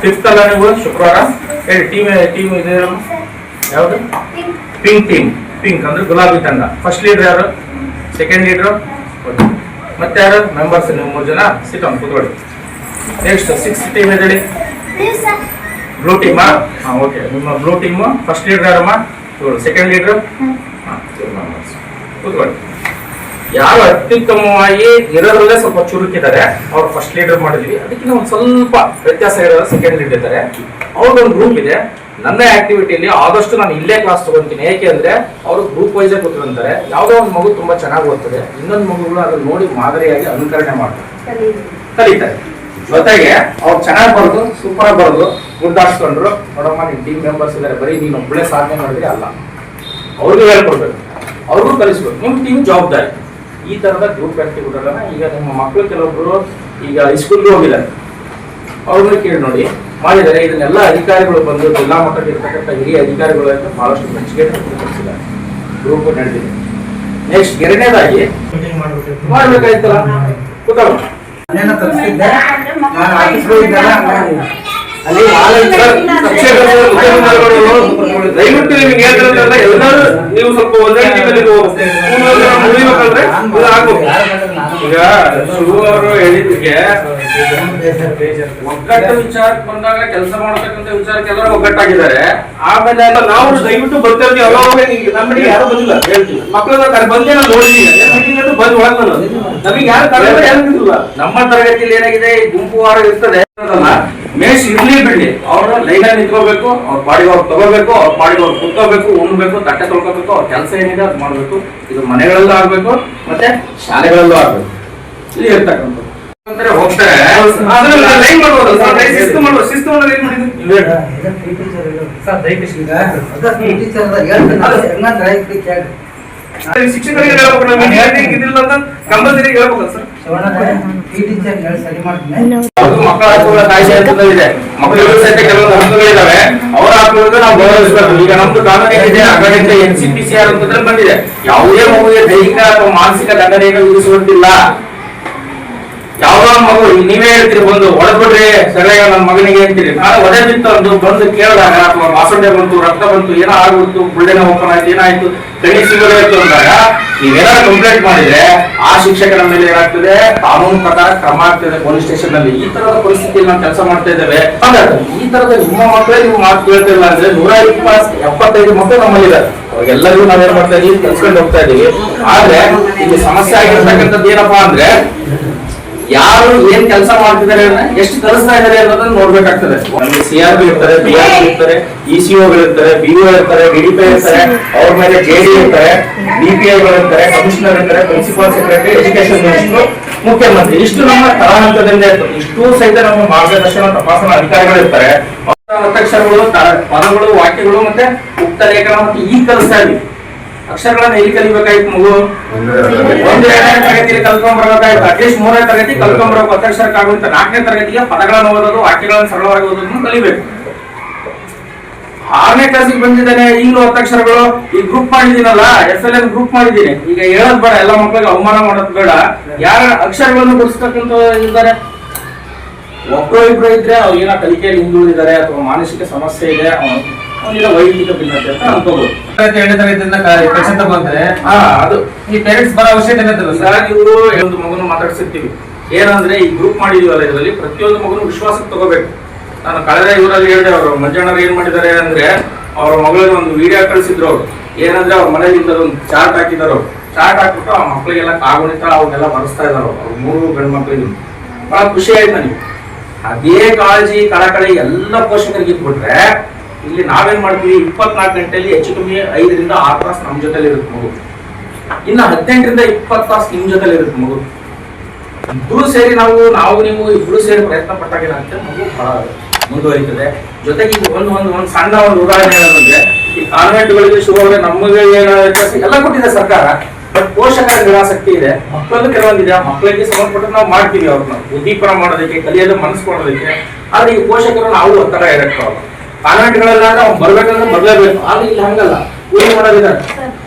ಫಿಫ್ತ್ ಅಲ್ಲ ನೀವು? ಶುಕ್ರವಾರ ಹೇಳಿ. ಟೀಮ್ ಇದೆ ಯಾವುದು? Pink team. ಪಿಂಕ್ ಅಂದ್ರೆ ಗುಲಾಬಿ ತಂಡ. ಫಸ್ಟ್ ಲೀಡರ್ ಯಾರು? ಸೆಕೆಂಡ್ ಲೀಡರ್ ಮತ್ತೆ ಯಾರು? ಮೆಂಬರ್ಸ್ ನೀವು 3 ಜನ. ಸಿಟ್ ಆನ್ ಕೂತ್ಕೊಳ್ಳಿ. ನೆಕ್ಸ್ಟ್ ಸಿಕ್ಸ್ತ್ ಟೀಮ್ ಎದ್ದೇಳಿ. ಬ್ಲೂ ಟೀಮಾ? ಹಾ, ಓಕೆ. ನಿಮ್ಮ ಬ್ಲೂ ಟೀಮ್ ಫಸ್ಟ್ ಲೀಡರ್ ಯಾರಮ್ಮ? ಸೆಕೆಂಡ್ ಲೀಡರ್ ಮೆಂಬರ್ಸ್ ಕೂತ್ಕೊಳ್ಳಿ. ಯಾರು ಅತ್ಯುತ್ತಮವಾಗಿ ಇರೋದ್ರಲ್ಲೇ ಸ್ವಲ್ಪ ಚುರುಕಿದ್ದಾರೆ ಅವ್ರು ಫಸ್ಟ್ ಲೀಡರ್ ಮಾಡಿದ್ವಿ. ಅದಕ್ಕಿಂತ ಒಂದು ಸ್ವಲ್ಪ ವ್ಯತ್ಯಾಸ ಇರೋದು ಸೆಕೆಂಡ್ ಲೀಡರ್ ಇದ್ದಾರೆ. ಅವ್ರದ್ದೊಂದು ಗ್ರೂಪ್ ಇದೆ. ನನ್ನ ಆಕ್ಟಿವಿಟಿಯಲ್ಲಿ ಆದಷ್ಟು ನಾನು ಇಲ್ಲೇ ಕ್ಲಾಸ್ ತಗೊಂತೀನಿ. ಏಕೆ ಅಂದ್ರೆ ಅವರು ಗ್ರೂಪ್ ವೈಸ್ ಕೂತ್ಕೊಂತಾರೆ. ಯಾವುದೋ ಒಂದು ಮಗು ತುಂಬಾ ಚೆನ್ನಾಗಿ ಓದ್ತದೆ, ಇನ್ನೊಂದು ಮಗುಗಳು ಅದನ್ನ ನೋಡಿ ಮಾದರಿಯಾಗಿ ಅನುಕರಣೆ ಮಾಡ್ತಾರೆ, ಕಲಿತಾರೆ. ಜೊತೆಗೆ ಅವ್ರು ಚೆನ್ನಾಗಿ ಬರೋದು, ಸೂಪರ್ ಆಗಿ ಬರೋದು, ಗುಡ್ಡಾಡ್ಸ್ಕೊಂಡ್ರು. ನೋಡಮ್ಮ, ನಿಮ್ ಟೀಮ್ ಮೆಂಬರ್ಸ್ ಇದ್ದಾರೆ, ಬರೀ ನೀನು ಒಬ್ಬಳೇ ಸಾಧನೆ ಮಾಡಿದ್ರೆ ಅಲ್ಲ, ಅವ್ರಿಗೂ ಹೇಳ್ಕೊಡ್ಬೇಕು, ಅವ್ರಿಗೂ ಕಲಿಸ್ಬೇಕು. ನಿಮ್ ಟೀಮ್ ಜವಾಬ್ದಾರಿ. ಈ ತರದ ಗ್ರೂಪ್ ಆಕ್ಟಿವಿಟಿಗಳನ್ನ ಈಗ ನಿಮ್ಮ ಮಕ್ಕಳು ಕೆಲವೊಬ್ರು ಈಗ ಹೈಸ್ಕೂಲ್ಗೆ ಹೋಗಿದ್ದಾರೆ, ಅವ್ರನ್ನ ಕೇಳಿ ನೋಡಿ ಮಾಡಿದ್ದಾರೆ. ಇದನ್ನೆಲ್ಲ ಅಧಿಕಾರಿಗಳು ಬಂದು ಜಿಲ್ಲಾ ಮಟ್ಟದಲ್ಲಿ ಇರ್ತಕ್ಕಂಥ ಹಿರಿಯ ಅಧಿಕಾರಿಗಳು ಅಂತ ಬಹಳಷ್ಟು ಮೆಚ್ಚುಗೆ ವ್ಯಕ್ತಪಡಿಸಿದ್ದಾರೆ. ಗ್ರೂಪ್ ನಡೆದಿದೆ. ನೆಕ್ಸ್ಟ್ ಎರಡನೇದಾಗಿ ಮಾಡ್ಬೇಕಾಯ್ತಲ್ಲ, ಕೂತಾಗ ಮನೇನ ತರಿಸಿದ್ದೆ ನಾನು ಆಫೀಸ್ಗೆ ಹೋಗಿದ್ದಲ್ಲ, ಅಲ್ಲಿ ದಯವಿಟ್ಟು ನಿಮ್ಗೆ ಹೇಳ್ತಾರಲ್ಲ ಎಲ್ಲರೂ ನೀವು ಸ್ವಲ್ಪ ಒಂದೇ ಟೀಮಲ್ಲಿ ಮುಗಿಬೇಕಂದ್ರೆ ಈಗ ಶಿವ ಅವರು ಹೇಳಿದ್ದಕ್ಕೆ ಒಗ್ಗಟ್ಟು ವಿಚಾರಕ್ಕೆ ಬಂದಾಗ ಕೆಲಸ ಮಾಡತಕ್ಕಂಥ ವಿಚಾರಕ್ಕೆ ಎಲ್ಲರೂ ಒಗ್ಗಟ್ಟಾಗಿದ್ದಾರೆ. ಆಮೇಲೆ ನಾವು ದಯವಿಟ್ಟು ಬರ್ತೀವಿ. ನಮ್ಮಲ್ಲಿ ಯಾರು ಬಂದಿಲ್ಲ, ಹೇಳ್ತೀವಿ. ಮಕ್ಕಳನ್ನ ಬಂದೇ ನಾವು ನೋಡಿದೀವಿ, ಬಂದು ಒಳಗ ನಮಗೆ ಯಾರು ತರಗತಿ. ನಮ್ಮ ತರಗತಿಯಲ್ಲಿ ಏನಾಗಿದೆ, ಈ ಗುಂಪು ವಾರ ಇರ್ತದೆ, ಮೇಷ್ ಇರ್ಲಿ ಬಿಡ್ಲಿ, ಅವರು ಲೈನ್ ನಿಂತ್ಕೋಬೇಕು, ಅವ್ರ ಪಾಡಿಗೆ ಅವ್ರು ತಗೋಬೇಕು, ಅವ್ರ ಪಾಡಿಗೆ ಅವ್ರು ಕುತ್ಕೋಬೇಕು, ಉಣ್ಬೇಕು, ತಟ್ಟೆ ತೊಳ್ಕೋಬೇಕು, ಅವ್ರ ಕೆಲಸ ಏನಿದೆ ಅದು ಮಾಡ್ಬೇಕು. ಇದು ಮನೆಗಳಲ್ಲೂ ಆಗ್ಬೇಕು, ಮತ್ತೆ ಶಾಲೆಗಳಲ್ಲೂ ಆಗ್ಬೇಕು. ಇಲ್ಲಿ ಇರ್ತಕ್ಕಂಥ ಹೋಗ್ತಾರೆ ಲೈನ್ ಮಾಡ್ಬೋದು. ಶಿಸ್ತು ಮಾಡೋದು, ಶಿಸ್ತು ಮಾಡೋದು ಏನ್ ಮಾಡಿದ್ವಿ ಶಿಕ್ಷಕರಿಗೆ ಹೇಳ್ಬೇಕು, ಕಂಪಲ್ಸರಿ ಹೇಳ್ಬೇಕಲ್ಲ ಸರ್. ಮಕ್ಕಳ ಹಕ್ಕುಗಳ ಕಾಯ್ದೆ ಅಂತಂದಿದೆ, ಮಕ್ಕಳಿಗೂ ಸಹಿತ ಕೆಲವೊಂದು ಹಕ್ಕುಗಳಿದಾವೆ, ಅವರ ಹಕ್ಕುಗಳನ್ನು ನಾವು ಗೌರವಿಸಬೇಕು. ಈಗ ನಮ್ದು ಕಾನೂನಿಗೆ ಅಗತ್ಯ NCPCR ಅಂತಂದ್ರೆ ಬಂದಿದೆ, ಯಾವುದೇ ಮಗುವಿಗೆ ದೈಹಿಕ ಅಥವಾ ಮಾನಸಿಕ ದಂಡನೆಯನ್ನು ವಿಧಿಸುವಂತಿಲ್ಲ. ಯಾವ್ದೋ ಮಗು ನೀವೇ ಹೇಳ್ತೀರಿ, ಬಂದು ಹೊಡೆದ್ಬಿಡ್ರಿ ಸರಿಯಾಗಿ ನನ್ನ ಮಗನಿಗೆ ಹೇಳ್ತೀರಿ, ನಾಳೆ ಒಡೆ ಬಿತ್ತು ಬಂದು ಕೇಳಿದಾಗ ಅಥವಾ ವಾಸಂಡೆ ಬಂತು, ರಕ್ತ ಬಂತು, ಏನೋ ಆಗ್ಬಿಡ್ತು, ಗುಳ್ಳೆನ ಓಪನ್ ಆಯ್ತು, ಏನಾಯ್ತು, ಕಣ್ಣಿ ಸಿಗೋದಾಯ್ತು ಅಂದಾಗ ನೀವೇನಾದ್ರು ಕಂಪ್ಲೇಂಟ್ ಮಾಡಿದ್ರೆ ಆ ಶಿಕ್ಷಕರ ಮೇಲೆ ಏನಾಗ್ತದೆ, ಕಾನೂನು ಪ್ರಕಾರ ಕ್ರಮ ಆಗ್ತದೆ ಪೊಲೀಸ್ ಸ್ಟೇಷನ್ ನಲ್ಲಿ. ಈ ತರದ ಪರಿಸ್ಥಿತಿಯಲ್ಲಿ ನಾವು ಕೆಲಸ ಮಾಡ್ತಾ ಇದ್ದೇವೆ. ಈ ತರದ ನಿಮ್ಮ ಮಕ್ಕಳೇ ನೀವು ಮಾತು ಕೇಳ್ತಿಲ್ಲ ಅಂದ್ರೆ 175 ಮಕ್ಕಳು ನಮ್ಮಲ್ಲಿದ್ದಾರೆ. ಅವಾಗೆಲ್ಲರಿಗೂ ನಾವೇನ್ ಮಾಡ್ತಾ ಇದೀವಿ, ಕಲ್ಸ್ಕೊಂಡು ಹೋಗ್ತಾ ಇದೀವಿ. ಆದ್ರೆ ಇಲ್ಲಿ ಸಮಸ್ಯೆ ಆಗಿರ್ತಕ್ಕಂಥದ್ದು ಏನಪ್ಪಾ ಅಂದ್ರೆ, ಯಾರು ಏನ್ ಕೆಲಸ ಮಾಡ್ತಿದ್ದಾರೆ, ಎಷ್ಟು ಕಲಿಸ್ತಾ ಇದ್ದಾರೆ ಅನ್ನೋದನ್ನ ನೋಡ್ಬೇಕಾಗ್ತದೆ. ನಮಗೆ CRB ಇರ್ತಾರೆ, BRB ಇರ್ತಾರೆ, ECOಗಳು ಇರ್ತಾರೆ, BO ಇರ್ತಾರೆ, DDP ಇರ್ತಾರೆ, ಅವ್ರ ಮೇಲೆ JD ಇರ್ತಾರೆ, DPIಗಳು ಇರ್ತಾರೆ, ಕಮಿಷನರ್ ಇರ್ತಾರೆ, ಪ್ರಿನ್ಸಿಪಾಲ್ ಸೆಕ್ರೆಟರಿ, ಎಜುಕೇಶನ್ ಮಿನಿಸ್ಟರ್, ಮುಖ್ಯಮಂತ್ರಿ. ಇಷ್ಟು ನಮ್ಮ ತಳಹಂತದಿಂದ ಇರ್ತದೆ. ಇಷ್ಟು ಸಹಿತ ನಮ್ಮ ಮಾರ್ಗದರ್ಶನ ತಪಾಸಣಾ ಅಧಿಕಾರಿಗಳು ಇರ್ತಾರೆ. ಒತ್ತಕ್ಷರಗಳು, ಪದಗಳು, ವಾಕ್ಯಗಳು ಮತ್ತೆ ಉಕ್ತ ಲೇಖನ ಮತ್ತೆ ಈ ಕಲಿಸ್ತಾ ಇದೀವಿ. ಅಕ್ಷರಗಳನ್ನ ಎಲ್ಲಿ ಕಲಿಬೇಕಾಯ್ತು ಮಗು? 1ನೇ ತರಗತಿಯಲ್ಲಿ ಕಲ್ತ್ಕೊಂಡ್ಬರ್ಬೇಕಾಯ್ತು. ಅಟ್ಲೀಸ್ಟ್ 3ನೇ ತರಗತಿ ಕಲ್ತ್ಕೊಂಡ್ಬರ್ಬೇಕು ಒತ್ತಕ್ಷರಕ್ಕಾಗುವಂತ. 4ನೇ ತರಗತಿಗೆ ಪದಗಳನ್ನು ಓದೋದು, ವಾಕ್ಯಗಳನ್ನು ಸರಳವಾಗಿ ಓದೋದನ್ನು ಕಲಿಬೇಕು. 6ನೇ ಕ್ಲಾಸಿಗೆ ಬಂದಿದ್ದಾನೆ, ಈಗಲೂ ಒತ್ತಕ್ಷರಗಳು ಈ ಗ್ರೂಪ್ ಮಾಡಿದೀನಲ್ಲ, FLN ಗ್ರೂಪ್ ಮಾಡಿದೀನಿ. ಈಗ ಹೇಳೋದ್ ಬೇಡ, ಎಲ್ಲ ಮಕ್ಕಳಿಗೆ ಅವಮಾನ ಮಾಡೋದ್ ಬೇಡ. ಯಾರ ಅಕ್ಷರಗಳನ್ನು ಗುರುಸ್ತಕ್ಕಂತ ಇದ್ದಾರೆ, ಒಬ್ಬರು ಇಬ್ರು ಇದ್ರೆ ಅವ್ರು ಏನೋ ಕಲಿಕೆಯಲ್ಲಿ ಹಿಂದುಳಿದಿದ್ದಾರೆ ಅಥವಾ ಮಾನಸಿಕ ಸಮಸ್ಯೆ ಇದೆ, ಅವನಿಗೆ ವೈಯಕ್ತಿಕ ಭಿನ್ನತೆ ಅಂತ ಅನ್ಕೋಬಹುದು. 2ನೇ ತರಗತಿಯಿಂದ ಪರೀಕ್ಷೆ ಬಂದ್ರೆ ಅದು ಈ ಪೇರೆಂಟ್ಸ್ ಬರೋ ಅವಶ್ಯಕತೆ ಇರುತ್ತಲ್ಲ ಸರ್. ನೀವು ಒಂದು ಮಗುನ ಮಾತಾಡ್ಸಿರ್ತೀವಿ, ಏನಂದ್ರೆ ಈ ಗ್ರೂಪ್ ಮಾಡಿದೀವಲ್ಲ, ಇದರಲ್ಲಿ ಪ್ರತಿಯೊಂದು ಮಗುನು ವಿಶ್ವಾಸಕ್ಕೆ ತಗೋಬೇಕು. ನಾನು ಕಳೆದ ಇವರಲ್ಲಿ ಹೇಳಿದೆ, ಅವರು ಮಂಜಣ್ಣರು ಏನ್ ಮಾಡಿದ್ದಾರೆ ಅಂದ್ರೆ, ಅವ್ರ ಮಗಳಿಗೆ ಒಂದು ವಿಡಿಯೋ ಕಳಿಸಿದ್ರು. ಅವ್ರು ಏನಂದ್ರೆ ಅವ್ರ ಮನೆಯಿಂದ ಒಂದು ಚಾರ್ಟ್ ಹಾಕಿದಾರೆ. ಚಾರ್ಟ್ ಹಾಕ್ಬಿಟ್ಟು ಆ ಮಕ್ಕಳಿಗೆಲ್ಲ ಕಾಗುಣಿತ ಅವನ್ನೆಲ್ಲ ಬರೆಸ್ತಾ ಇದಾರೆ. ಅವ್ರು 3 ಗಂಡು ಮಕ್ಕಳಿಗೆ ಬಹಳ ಖುಷಿ ಆಯ್ತು ನನಗೆ. ಅದೇ ಕಾಳಜಿ ಕಳಕಳಿ ಎಲ್ಲ ಪೋಷಕರಿಗೆ ಇಟ್ಬಿಟ್ರೆ ಇಲ್ಲಿ ನಾವೇನ್ ಮಾಡ್ತೀವಿ 24 ಗಂಟೆಯಲ್ಲಿ ಹೆಚ್ಚು ಕಮ್ಮಿ 5 ರಿಂದ 6 ತಾಸು ನಮ್ಮ ಜೊತೆಲಿ ಇರುತ್ತೆ ಮಗು. ಇನ್ನು 18 ರಿಂದ 20 ತಾಸು ನಿಮ್ ಜೊತೆಲಿ ಇರುತ್ತೆ ಮಗು. ಇಬ್ರು ಸೇರಿ ನೀವು ಇಬ್ರು ಸೇರಿ ಪ್ರಯತ್ನ ಪಟ್ಟಾಗ ಏನಾಗುತ್ತೆ ಮಗು ಬಹಳ ಮುಂದುವರಿತದೆ. ಜೊತೆಗೆ ಈಗ ಒಂದು ಸಣ್ಣ ಉದಾಹರಣೆ ಹೇಳೋದಂದ್ರೆ ಈ ಕಾನ್ವೆಂಟ್ಗಳಿಗೆ ಶುರುವಾದ್ರೆ ನಮಗೆ ಎಲ್ಲ ಕೊಟ್ಟಿದೆ ಸರ್ಕಾರ. ಬಟ್ ಪೋಷಕರ ನಿರಾಸಕ್ತಿ ಇದೆ, ಮಕ್ಕಳಲ್ಲೂ ಕೆಲವೊಂದಿದೆ. ಮಕ್ಕಳಿಗೆ ಸಂಬಂಧಪಟ್ಟ ನಾವು ಮಾಡ್ತೀವಿ, ಅವ್ರನ್ನ ಉದ್ದೀಪನ ಮಾಡೋದಕ್ಕೆ, ಕಲಿಯೋದು ಮನಸ್ಸು ಮಾಡೋದಕ್ಕೆ. ಆದ್ರೆ ಈ ಪೋಷಕರು ನಾವು ಒತ್ತಡ ಇರಕ್ಕಾಗಲ್ಲ. ಕಾನ್ವೆಂಟ್ಗಳೆಲ್ಲಾದ್ರೆ ಅವ್ನು ಬರ್ಬೇಕಂದ್ರೆ ಬರ್ಲೇಬೇಕು. ಆದ್ರೆ ಇಲ್ಲಿ ಹಂಗಲ್ಲ, ಕೂಲಿ ಮಾಡೋದಿದ್ದಾರೆ.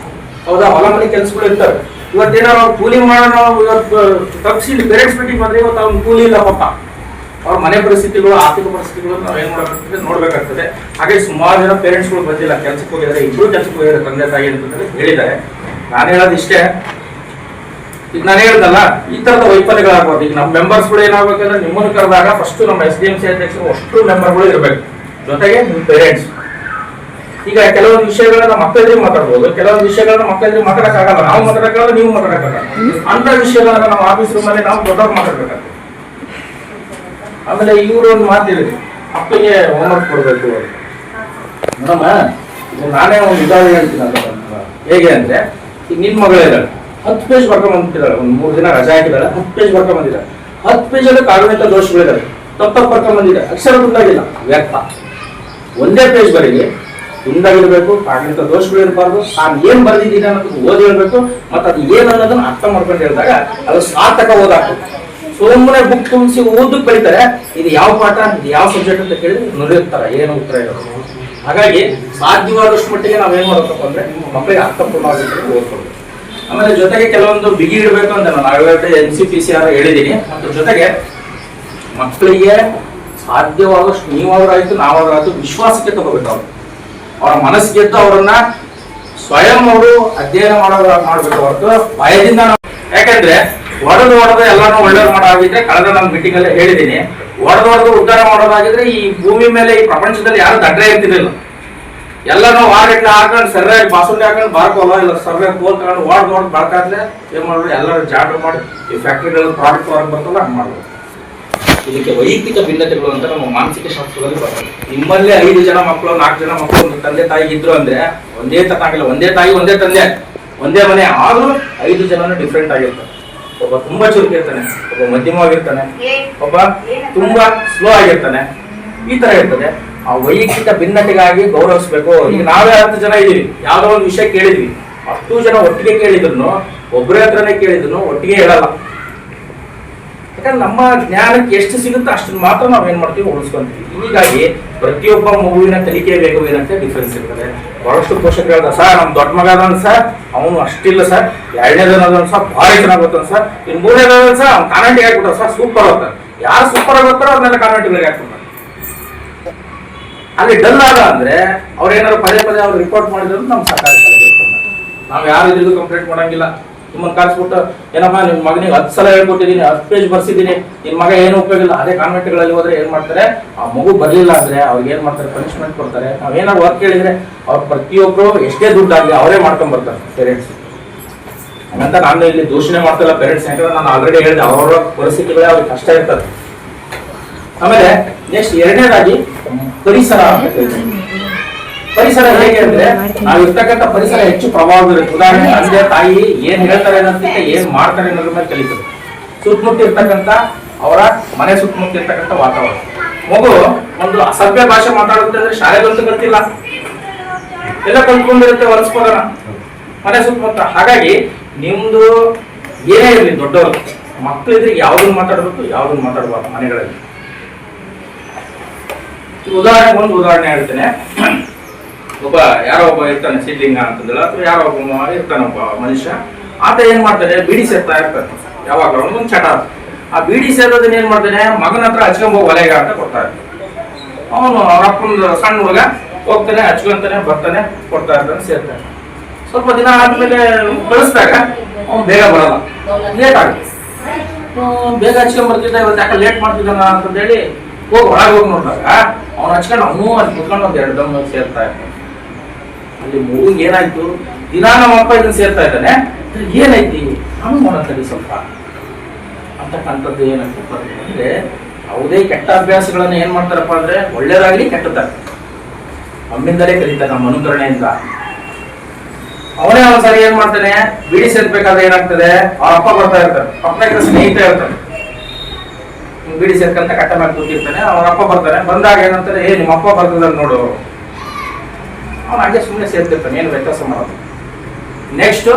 ಹೌದಾ, ಹೊಲ ಮನೆ ಕೆಲ್ಸಗಳು ಇರ್ತಾರೆ. ಇವತ್ತೇನೋ ನಾವು ಕೂಲಿ ಮಾಡೋಣ, ಇವತ್ತು ತಪ್ಪಿಸಿ ಪೇರೆಂಟ್ಸ್ ಮೀಟಿಂಗ್ ಬಂದ್ರೆ ಇವತ್ತು ಅವ್ನು ಕೂಲಿ ಇಲ್ಲ ಪಾಪ. ಅವ್ರ ಮನೆ ಪರಿಸ್ಥಿತಿಗಳು, ಆರ್ಥಿಕ ಪರಿಸ್ಥಿತಿಗಳು ನಾವು ಏನ್ ಮಾಡಬೇಕಾಗ್ತದೆ ನೋಡ್ಬೇಕಾಗ್ತದೆ. ಹಾಗೆ ಸುಮಾರು ಜನ ಪೇರೆಂಟ್ಸ್ಗಳು ಬಂದಿಲ್ಲ, ಕೆಲ್ಸಕ್ಕೆ ಹೋಗಿದ್ದಾರೆ, ಇಬ್ರು ಕೆಲ್ಸಕ್ಕೆ ಹೋಗಿದ್ದಾರೆ ತಂದೆ ತಾಯಿ ಅಂತ ಹೇಳಿದ್ದಾರೆ. ನಾನು ಹೇಳೋದಿಷ್ಟೇ, ಈಗ ನಾನು ಹೇಳ್ದಲ್ಲ, ಈ ತರದ ವೈಫಲ್ಯಗಳಾಗಬಾರ್ದು. ಈಗ ನಮ್ಮ ಮೆಂಬರ್ಸ್ಗಳು ಏನಾಗಬೇಕಂದ್ರೆ ನಿಮ್ಮನ್ನು ಕರೆದಾಗ ಫಸ್ಟ್ ನಮ್ಮ SDMC ಅಧ್ಯಕ್ಷರು ಅಷ್ಟು ಮೆಂಬರ್ಗಳು ಇರಬೇಕು, ಜೊತೆಗೆ ನಿಮ್ಮ ಪೇರೆಂಟ್ಸ್. ಈಗ ಕೆಲವೊಂದು ವಿಷಯಗಳನ್ನ ಮಕ್ಕಳಿಗೆ ಮಾತಾಡ್ಬೋದು, ಕೆಲವೊಂದು ವಿಷಯಗಳನ್ನ ಮಕ್ಕಳಿಗೆ ಮಾತಾಡಕ್ಕಾಗಲ್ಲ. ನಾವು ಮಾತಾಡಕ್ಕಾಗಲ್ಲ, ನೀವು ಮಾತಾಡಕ್ಕಾಗಲ್ಲ. ಅಂತ ವಿಷಯಗಳನ್ನ ನಮ್ಮ ಆಫೀಸ್ ರೂಮಲ್ಲಿ ನಾವು ದೊಡ್ಡವ್ರು ಮಾತಾಡ್ಬೇಕಾಗ್ತದೆ. ಆಮೇಲೆ ಇವರು ಒಂದು ಮಾತಿದೆ, ಮಕ್ಕಳಿಗೆ ಹೋಮ್ವರ್ಕ್ ಕೊಡಬೇಕು. ನೋಡಮ್ಮ, ನಾನೇ ಒಂದು ಉದಾಹರಣೆ ಹೇಳ್ತೀನಿ ಅಂತ. ಹೇಗೆ ಅಂದ್ರೆ, ಈಗ ನಿನ್ ಮಗಳಿದ್ದಾಳೆ, 10 ಪೇಜ್ ಬರ್ಕೊಂಡ್ ಬಂದ್ಬಿಟ್ಟಿದ್ದಾಳೆ. ಒಂದು 3 ದಿನ ರಜಾ ಹಾಕಿದ್ದಾಳೆ, 10 ಪೇಜ್ ಬರ್ಕೊಂಡ್ ಬಂದಿದ್ದಾಳೆ. 10 ಪೇಜಲ್ಲಿ ಕಾಗುಣಿತ ದೋಷಗಳಿದ್ದಾವೆ, ತಪ್ಪ ಬರ್ಕೊಂಡ್ ಬಂದಿದೆ, ಅಕ್ಷರ ತುಂಡಾಗಿಲ್ಲ, ವ್ಯರ್ಥ. ಒಂದೇ ಪೇಜ್ ಬರೀಲಿ ತುಂಡಾಗಿರ್ಬೇಕು, ಕಾಗುಣಿತ ದೋಷಗಳಿರಬಾರ್ದು. ನಾನು ಏನ್ ಬರ್ದಿದ್ದೀನಿ ಅನ್ನೋದನ್ನ ಓದಿ ಹೇಳ್ಬೇಕು, ಮತ್ತೆ ಅದು ಏನು ಅನ್ನೋದನ್ನ ಅರ್ಥ ಮಾಡ್ಕೊಂಡು ಹೇಳಿದಾಗ ಅದು ಸಾರ್ಥಕ ಓದಾಗ್ತದೆ. ಸುಮ್ಮನೆ ಬುಕ್ ತುಂಬಿಸಿ ಓದಕ್ಕೆ ಬರೀತಾರೆ, ಇದು ಯಾವ ಪಾಠ, ಇದು ಯಾವ ಸಬ್ಜೆಕ್ಟ್ ಅಂತ ಕೇಳಿದ್ರೆ ನುಡಿಯುತ್ತಾರೆ, ಏನು ಉತ್ತರ ಇರೋದು. ಹಾಗಾಗಿ ಸಾಧ್ಯವಾದಷ್ಟು ಮಟ್ಟಿಗೆ ನಾವೇನ್ ಮಾಡಬೇಕಪ್ಪ ಅಂದ್ರೆ ಮಕ್ಕಳಿಗೆ ಅರ್ಥಪೂರ್ಣವಾಗಿ ಓದ್ಕೊಳ್ಬೇಕು. ಆಮೇಲೆ ಜೊತೆಗೆ ಕೆಲವೊಂದು ಬಿಗಿ ಇಡಬೇಕು ಅಂತ ನಾನು ಆಗಲೇ NCPCR ಹೇಳಿದ್ದೀನಿ. ಮತ್ತು ಜೊತೆಗೆ ಮಕ್ಕಳಿಗೆ ಸಾಧ್ಯವಾದಷ್ಟು ನೀವಾದ್ರಾಯ್ತು ನಾವಾದ್ರಾಯ್ತು ವಿಶ್ವಾಸಕ್ಕೆ ತಗೋಬೇಕು. ಅವ್ರ ಮನಸ್ಸಿಗೆ ಅವರನ್ನ ಸ್ವಯಂ ಅವರು ಅಧ್ಯಯನ ಮಾಡ್ಬೇಕು ಹೊರತು ಭಯದಿಂದ. ಯಾಕಂದ್ರೆ ಹೊಡೆದು ಎಲ್ಲಾನು ಒಳ್ಳೆಯವ್ರು ಮಾಡೋದಾಗಿದ್ರೆ, ಕಳೆದ ನನ್ನ ಮೀಟಿಂಗ್ ಅಲ್ಲಿ ಹೇಳಿದ್ದೀನಿ, ಹೊಡೆದು ಉದ್ಧಾರ ಮಾಡೋದಾಗಿದ್ರೆ ಈ ಭೂಮಿ ಮೇಲೆ ಈ ಪ್ರಪಂಚದಲ್ಲಿ ಯಾರು ದಡ್ರೆ ಇರ್ತಿರ್ಲಿಲ್ಲ. ಎಲ್ಲಾನು ವಾರಗಟ್ಲೆ ಹಾಕೊಂಡು ಸರಿಯಾಗಿ ಬಾಸುಂಡಿ ಹಾಕೊಂಡು ಬಾರ್ಕೋಲ್ಲ, ಇಲ್ಲ ಸರಿಯಾಗಿ ಕೋಲ್ ತಗೊಂಡು ಹೊಡೆದು ಬಾರ್ಕಾದ್ರೆ ಏನ್ ಮಾಡೋದು, ಎಲ್ಲರೂ ಜಾಡ್ರು ಮಾಡಿ ಈ ಫ್ಯಾಕ್ಟ್ರಿಗಳಲ್ಲಿ ಪ್ರಾಡಕ್ಟ್ ಹೊರಗೆ ಬರ್ತಲ್ಲ ಹಂಗೆ ಮಾಡ್ಬೋದು. ಇದಕ್ಕೆ ವೈಯಕ್ತಿಕ ಭಿನ್ನತೆಗಳು ಅಂತ ನಮ್ಮ ಮಾನಸಿಕ ಶಾಸ್ತ್ರದಲ್ಲಿ ಬರ್ತದೆ. ನಿಮ್ಮಲ್ಲೇ 5 ಜನ ಮಕ್ಕಳು, 4 ಜನ ಮಕ್ಕಳು ಒಂದು ತಂದೆ ತಾಯಿ ಇದ್ರು ಅಂದ್ರೆ ಒಂದೇ ತನಾಗಿಲ್ಲ, ಒಂದೇ ತಾಯಿ ಒಂದೇ ತಂದೆ ಒಂದೇ ಮನೆ, ಆದ್ರೂ 5 ಜನನು ಡಿಫ್ರೆಂಟ್ ಆಗಿರ್ತಾರೆ. ಒಬ್ಬ ತುಂಬಾ ಚುರುಕಿರ್ತಾನೆ, ಒಬ್ಬ ಮಧ್ಯಮವಾಗಿರ್ತಾನೆ, ಒಬ್ಬ ತುಂಬಾ ಸ್ಲೋ ಆಗಿರ್ತಾನೆ. ಈ ತರ ಇರ್ತದೆ. ಆ ವೈಯಕ್ತಿಕ ಭಿನ್ನತೆಗಾಗಿ ಗೌರವಿಸ್ಬೇಕು. ಈಗ ನಾವೇ 10 ಜನ ಇದೀವಿ, ಯಾವ್ದೋ ಒಂದು ವಿಷಯ ಕೇಳಿದ್ವಿ, 10 ಜನ ಒಟ್ಟಿಗೆ ಕೇಳಿದ್ರು, ಒಬ್ಬರೇ ಹತ್ರನೇ ಕೇಳಿದ್ರು ಒಟ್ಟಿಗೆ ಹೇಳಲ್ಲ. ಯಾಕಂದ್ರೆ ನಮ್ಮ ಜ್ಞಾನಕ್ಕೆ ಎಷ್ಟು ಸಿಗುತ್ತೋ ಅಷ್ಟನ್ನು ಮಾತ್ರ ನಾವೇನ್ ಮಾಡ್ತೀವಿ, ಉಳಿಸ್ಕೊಂತೀವಿ. ಹೀಗಾಗಿ ಪ್ರತಿಯೊಬ್ಬ ಮಗುವಿನ ಕಲಿಕೆ ವೇಗವೇನಂತೆ ಡಿಫ್ರೆನ್ಸ್ ಇರ್ತದೆ. ಬಹಳಷ್ಟು ಪೋಷಕರು ಹೇಳ್ದ, ಸರ್ ನಮ್ ದೊಡ್ಡ ಮಗ ಅದನ್ ಸರ್, ಅವನು ಅಷ್ಟಿಲ್ಲ ಸರ್, 2ನೇದನ್ ಸರ್ ಭಾರಿ ಚೆನ್ನಾಗಿ ಗೊತ್ತ ಸರ್, ಇನ್ 3ನೇದನ್ ಸರ್ ಅವ್ನು ಕಾನ್ವೆಂಟ್ಗೆ ಹಾಕ್ಬಿಟ್ಟ ಸರ್, ಸೂಪರ್ ಹೋಗ್ತಾರೆ. ಯಾರು ಸೂಪರ್ ಆಗಿ ಹೋಗ್ತಾರೋ ಅವ್ರನ್ನೆಲ್ಲ ಕಾನ್ವೆಂಟ್ಗಳಿಗೆ ಹಾಕ್ಬಿಡ್ತಾರೆ. ಅಲ್ಲಿ ಡಲ್ ಆದ ಅಂದ್ರೆ ಅವ್ರು ಏನಾದ್ರು ಪದೇ ಪದೇ ಅವ್ರು ರಿಪೋರ್ಟ್ ಮಾಡಿದ್ರು ನಮ್ಮ ಸರ್ಕಾರಿ ಶಾಲೆಗೆ ನಾವು ಯಾರು ಇದ್ರಿಗೂ ಕಂಪ್ಲೇಂಟ್ ಮಾಡಂಗಿಲ್ಲ. ನಿಮ್ಮನ್ನು ಕಳಿಸ್ಬಿಟ್ಟು ಏನಮ್ಮ ನಿಮ್ಮ ಮಗನಿಗೆ 10 ಸಲ ಹೇಳ್ಕೊಟ್ಟಿದ್ದೀನಿ, 10 ಪೇಜ್ ಬರ್ಸಿದ್ದೀನಿ, ನಿನ್ ಮಗ ಏನು ಉಪಯೋಗ ಇಲ್ಲ. ಅದೇ ಕಾನ್ವೆಂಟ್ಗಳಲ್ಲಿ ಹೋದ್ರೆ ಏನ್ ಮಾಡ್ತಾರೆ, ಆ ಮಗು ಬರ್ಲಿಲ್ಲ ಅಂದ್ರೆ ಅವ್ರಿಗೆ ಏನ್ ಮಾಡ್ತಾರೆ, ಪನಿಷ್ಮೆಂಟ್ ಕೊಡ್ತಾರೆ. ನಾವೇನಾದ್ರು ವರ್ಕ್ ಕೇಳಿದ್ರೆ ಅವ್ರು ಪ್ರತಿಯೊಬ್ರು ಎಷ್ಟೇ ದುಡ್ಡಾಗ್ಲಿ ಅವರೇ ಮಾಡ್ಕೊಂಡ್ ಬರ್ತಾರೆ ಪೇರೆಂಟ್ಸ್. ಹಂಗಂತ ನಾನು ಇಲ್ಲಿ ದೂಷಣೆ ಮಾಡ್ತಿಲ್ಲ ಪೇರೆಂಟ್ಸ್, ಯಾಕಂದ್ರೆ ನಾನು ಆಲ್ರೆಡಿ ಹೇಳಿದೆ ಅವ್ರ ಪರಿಸ್ಥಿತಿಗಳೇ ಅವ್ರಿಗೆ ಕಷ್ಟ ಇರ್ತದೆ. ಆಮೇಲೆ ನೆಕ್ಸ್ಟ್ 2ನೇದಾಗಿ ಪರಿಸರ. ಪರಿಸರ ಹೇಗೆ ಅಂದ್ರೆ ನಾವು ಇರ್ತಕ್ಕಂಥ ಪರಿಸರ ಹೆಚ್ಚು ಪ್ರಭಾವ ಬೀರುತ್ತೆ. ಉದಾಹರಣೆ ತಂದೆ ತಾಯಿ ಏನ್ ಹೇಳ್ತಾರೆ ಅನ್ನೋದಕ್ಕಿಂತ ಏನ್ ಮಾಡ್ತಾರೆ ಅನ್ನೋದ್ರ ಮೇಲೆ ಕಲಿತದೆ. ಸುತ್ತಮುತ್ತ ಇರ್ತಕ್ಕಂಥ ಅವರ ಮನೆ ಸುತ್ತಮುತ್ತ ಇರ್ತಕ್ಕಂಥ ವಾತಾವರಣ. ಮಗು ಒಂದು ಅಸಭ್ಯ ಭಾಷೆ ಮಾತಾಡುತ್ತೆ ಅಂದ್ರೆ ಶಾಲೆಗಂತೂ ಕಲ್ತಿಲ್ಲ, ಎಲ್ಲ ಕಲ್ತ್ಕೊಂಡಿರುತ್ತೆ ಹೊಲಸ್ಕೋದನ ಮನೆ ಸುತ್ತಮುತ್ತ. ಹಾಗಾಗಿ ನಿಮ್ದು ಏನೇ ಇರಲಿ, ದೊಡ್ಡವರು ಮಕ್ಕಳು ಇದ್ರೆ ಯಾವ್ದನ್ನ ಮಾತಾಡ್ಬೇಕು, ಯಾವ್ದನ್ನ ಮಾತಾಡ್ಬಾರ್ದು ಮನೆಗಳಲ್ಲಿ. ಒಂದು ಉದಾಹರಣೆ ಹೇಳ್ತೇನೆ. ಯಾರೋ ಒಬ್ಬ ಇರ್ತಾನೆ, ಸಿದ್ಲಿಂಗ ಅಂತಂದ್ರೆ, ಅಥವಾ ಯಾರೋ ಒಬ್ಬ ಇರ್ತಾನೊಬ್ಬ ಮನುಷ್ಯ. ಆತ ಏನ್ ಮಾಡ್ತಾನೆ, ಬೀಡಿ ಸೇರ್ತಾ ಇರ್ತಾನೆ ಯಾವಾಗ ಒಂದು ಚಟ. ಆ ಬೀಡಿ ಸೇರೋದನ್ನ ಏನ್ ಮಾಡ್ತಾನೆ, ಮಗನ ಹತ್ರ ಹಚ್ಕೊಂಡ್ ಒಲೆಗ ಅಂತ ಕೊಡ್ತಾ ಇರ್ತಾನೆ. ಅವನು ಅವ್ರ ಅಪ್ಪಂದು ಸಣ್ಣ ಹುಡುಗ ಹೋಗ್ತಾನೆ, ಹಚ್ಕೊಂತಾನೆ, ಬರ್ತಾನೆ, ಕೊಡ್ತಾ ಇರ್ತಾನೆ, ಸೇರ್ತಾನೆ. ಸ್ವಲ್ಪ ದಿನ ಆದ್ಮೇಲೆ ಕಳಿಸ್ದಾಗ ಅವ್ನು ಬೇಗ ಬರಲ್ಲ, ಲೇಟ್ ಆಗುತ್ತೆ. ಬೇಗ ಹಚ್ಕೊಂಡ್ ಬರ್ತಿದ್ದ, ಇವತ್ತು ಯಾಕೆ ಲೇಟ್ ಮಾಡ್ತಿದ್ದಾನ ಅಂತಂದೇಳಿ ಹೋಗಿ ಒಳಗೆ ಹೋಗಿ ನೋಡಿದಾಗ ಅವ್ನು ಹಚ್ಕೊಂಡು ಅವನು ಅಲ್ಲಿ ಕುತ್ಕೊಂಡು ಒಂದು 2 ದಮ್ ಸೇರ್ತಾ ಇರ್ತಾನೆ. ಅಲ್ಲಿ ಮಗುಗೆ ಏನಾಯ್ತು, ದಿನ ನಮ್ಮ ಅಪ್ಪ ಇದನ್ನ ಸೇರ್ತಾ ಇದ್ದಾನೆ, ಏನೈತಿ ನಾನು ಮಾಡತ್ತಲ್ಲಿ ಸ್ವಲ್ಪ ಅಂತಕ್ಕಂಥದ್ದು ಏನಾಗ್ತದೆ ಅಂದ್ರೆ ಯಾವುದೇ ಕೆಟ್ಟ ಅಭ್ಯಾಸಗಳನ್ನ ಏನ್ ಮಾಡ್ತಾರಪ್ಪ ಅಂದ್ರೆ ಒಳ್ಳೇದಾಗ್ಲಿ ಕೆಟ್ಟದಾಗ್ಲಿ ನಮ್ಮಿಂದಲೇ ಕಲಿತಾರೆ, ನಮ್ಮ ಅನುಕರಣೆಯಿಂದ. ಅವನೇ ಒಂದ್ಸರಿ ಏನ್ ಮಾಡ್ತಾನೆ, ಬಿಡಿ ಸೇರ್ಬೇಕಾದ್ರೆ ಏನಾಗ್ತದೆ, ಅವ್ರ ಅಪ್ಪ ಬರ್ತಾ ಇರ್ತಾರೆ, ಪಕ್ಕದ ಸ್ನೇಹಿತ ಇರ್ತಾನೆ, ಬಿಡಿ ಸೇರ್ಕಂತ ಕಟ್ಟ ಮೇಲೆ ಕೂತಿರ್ತಾನೆ. ಅವ್ರ ಅಪ್ಪ ಬರ್ತಾನೆ, ಬಂದಾಗ ಏನಂತಾರೆ, ನಿಮ್ಮ ಅಪ್ಪ ಬರ್ತದ ನೋಡು. ಅವ್ನು ಹಾಗೆ ಸುಮ್ಮನೆ ಸೇರ್ತಿರ್ತಾನೆ, ಏನು ವ್ಯತ್ಯಾಸ ಮಾಡೋದು. ನೆಕ್ಸ್ಟ್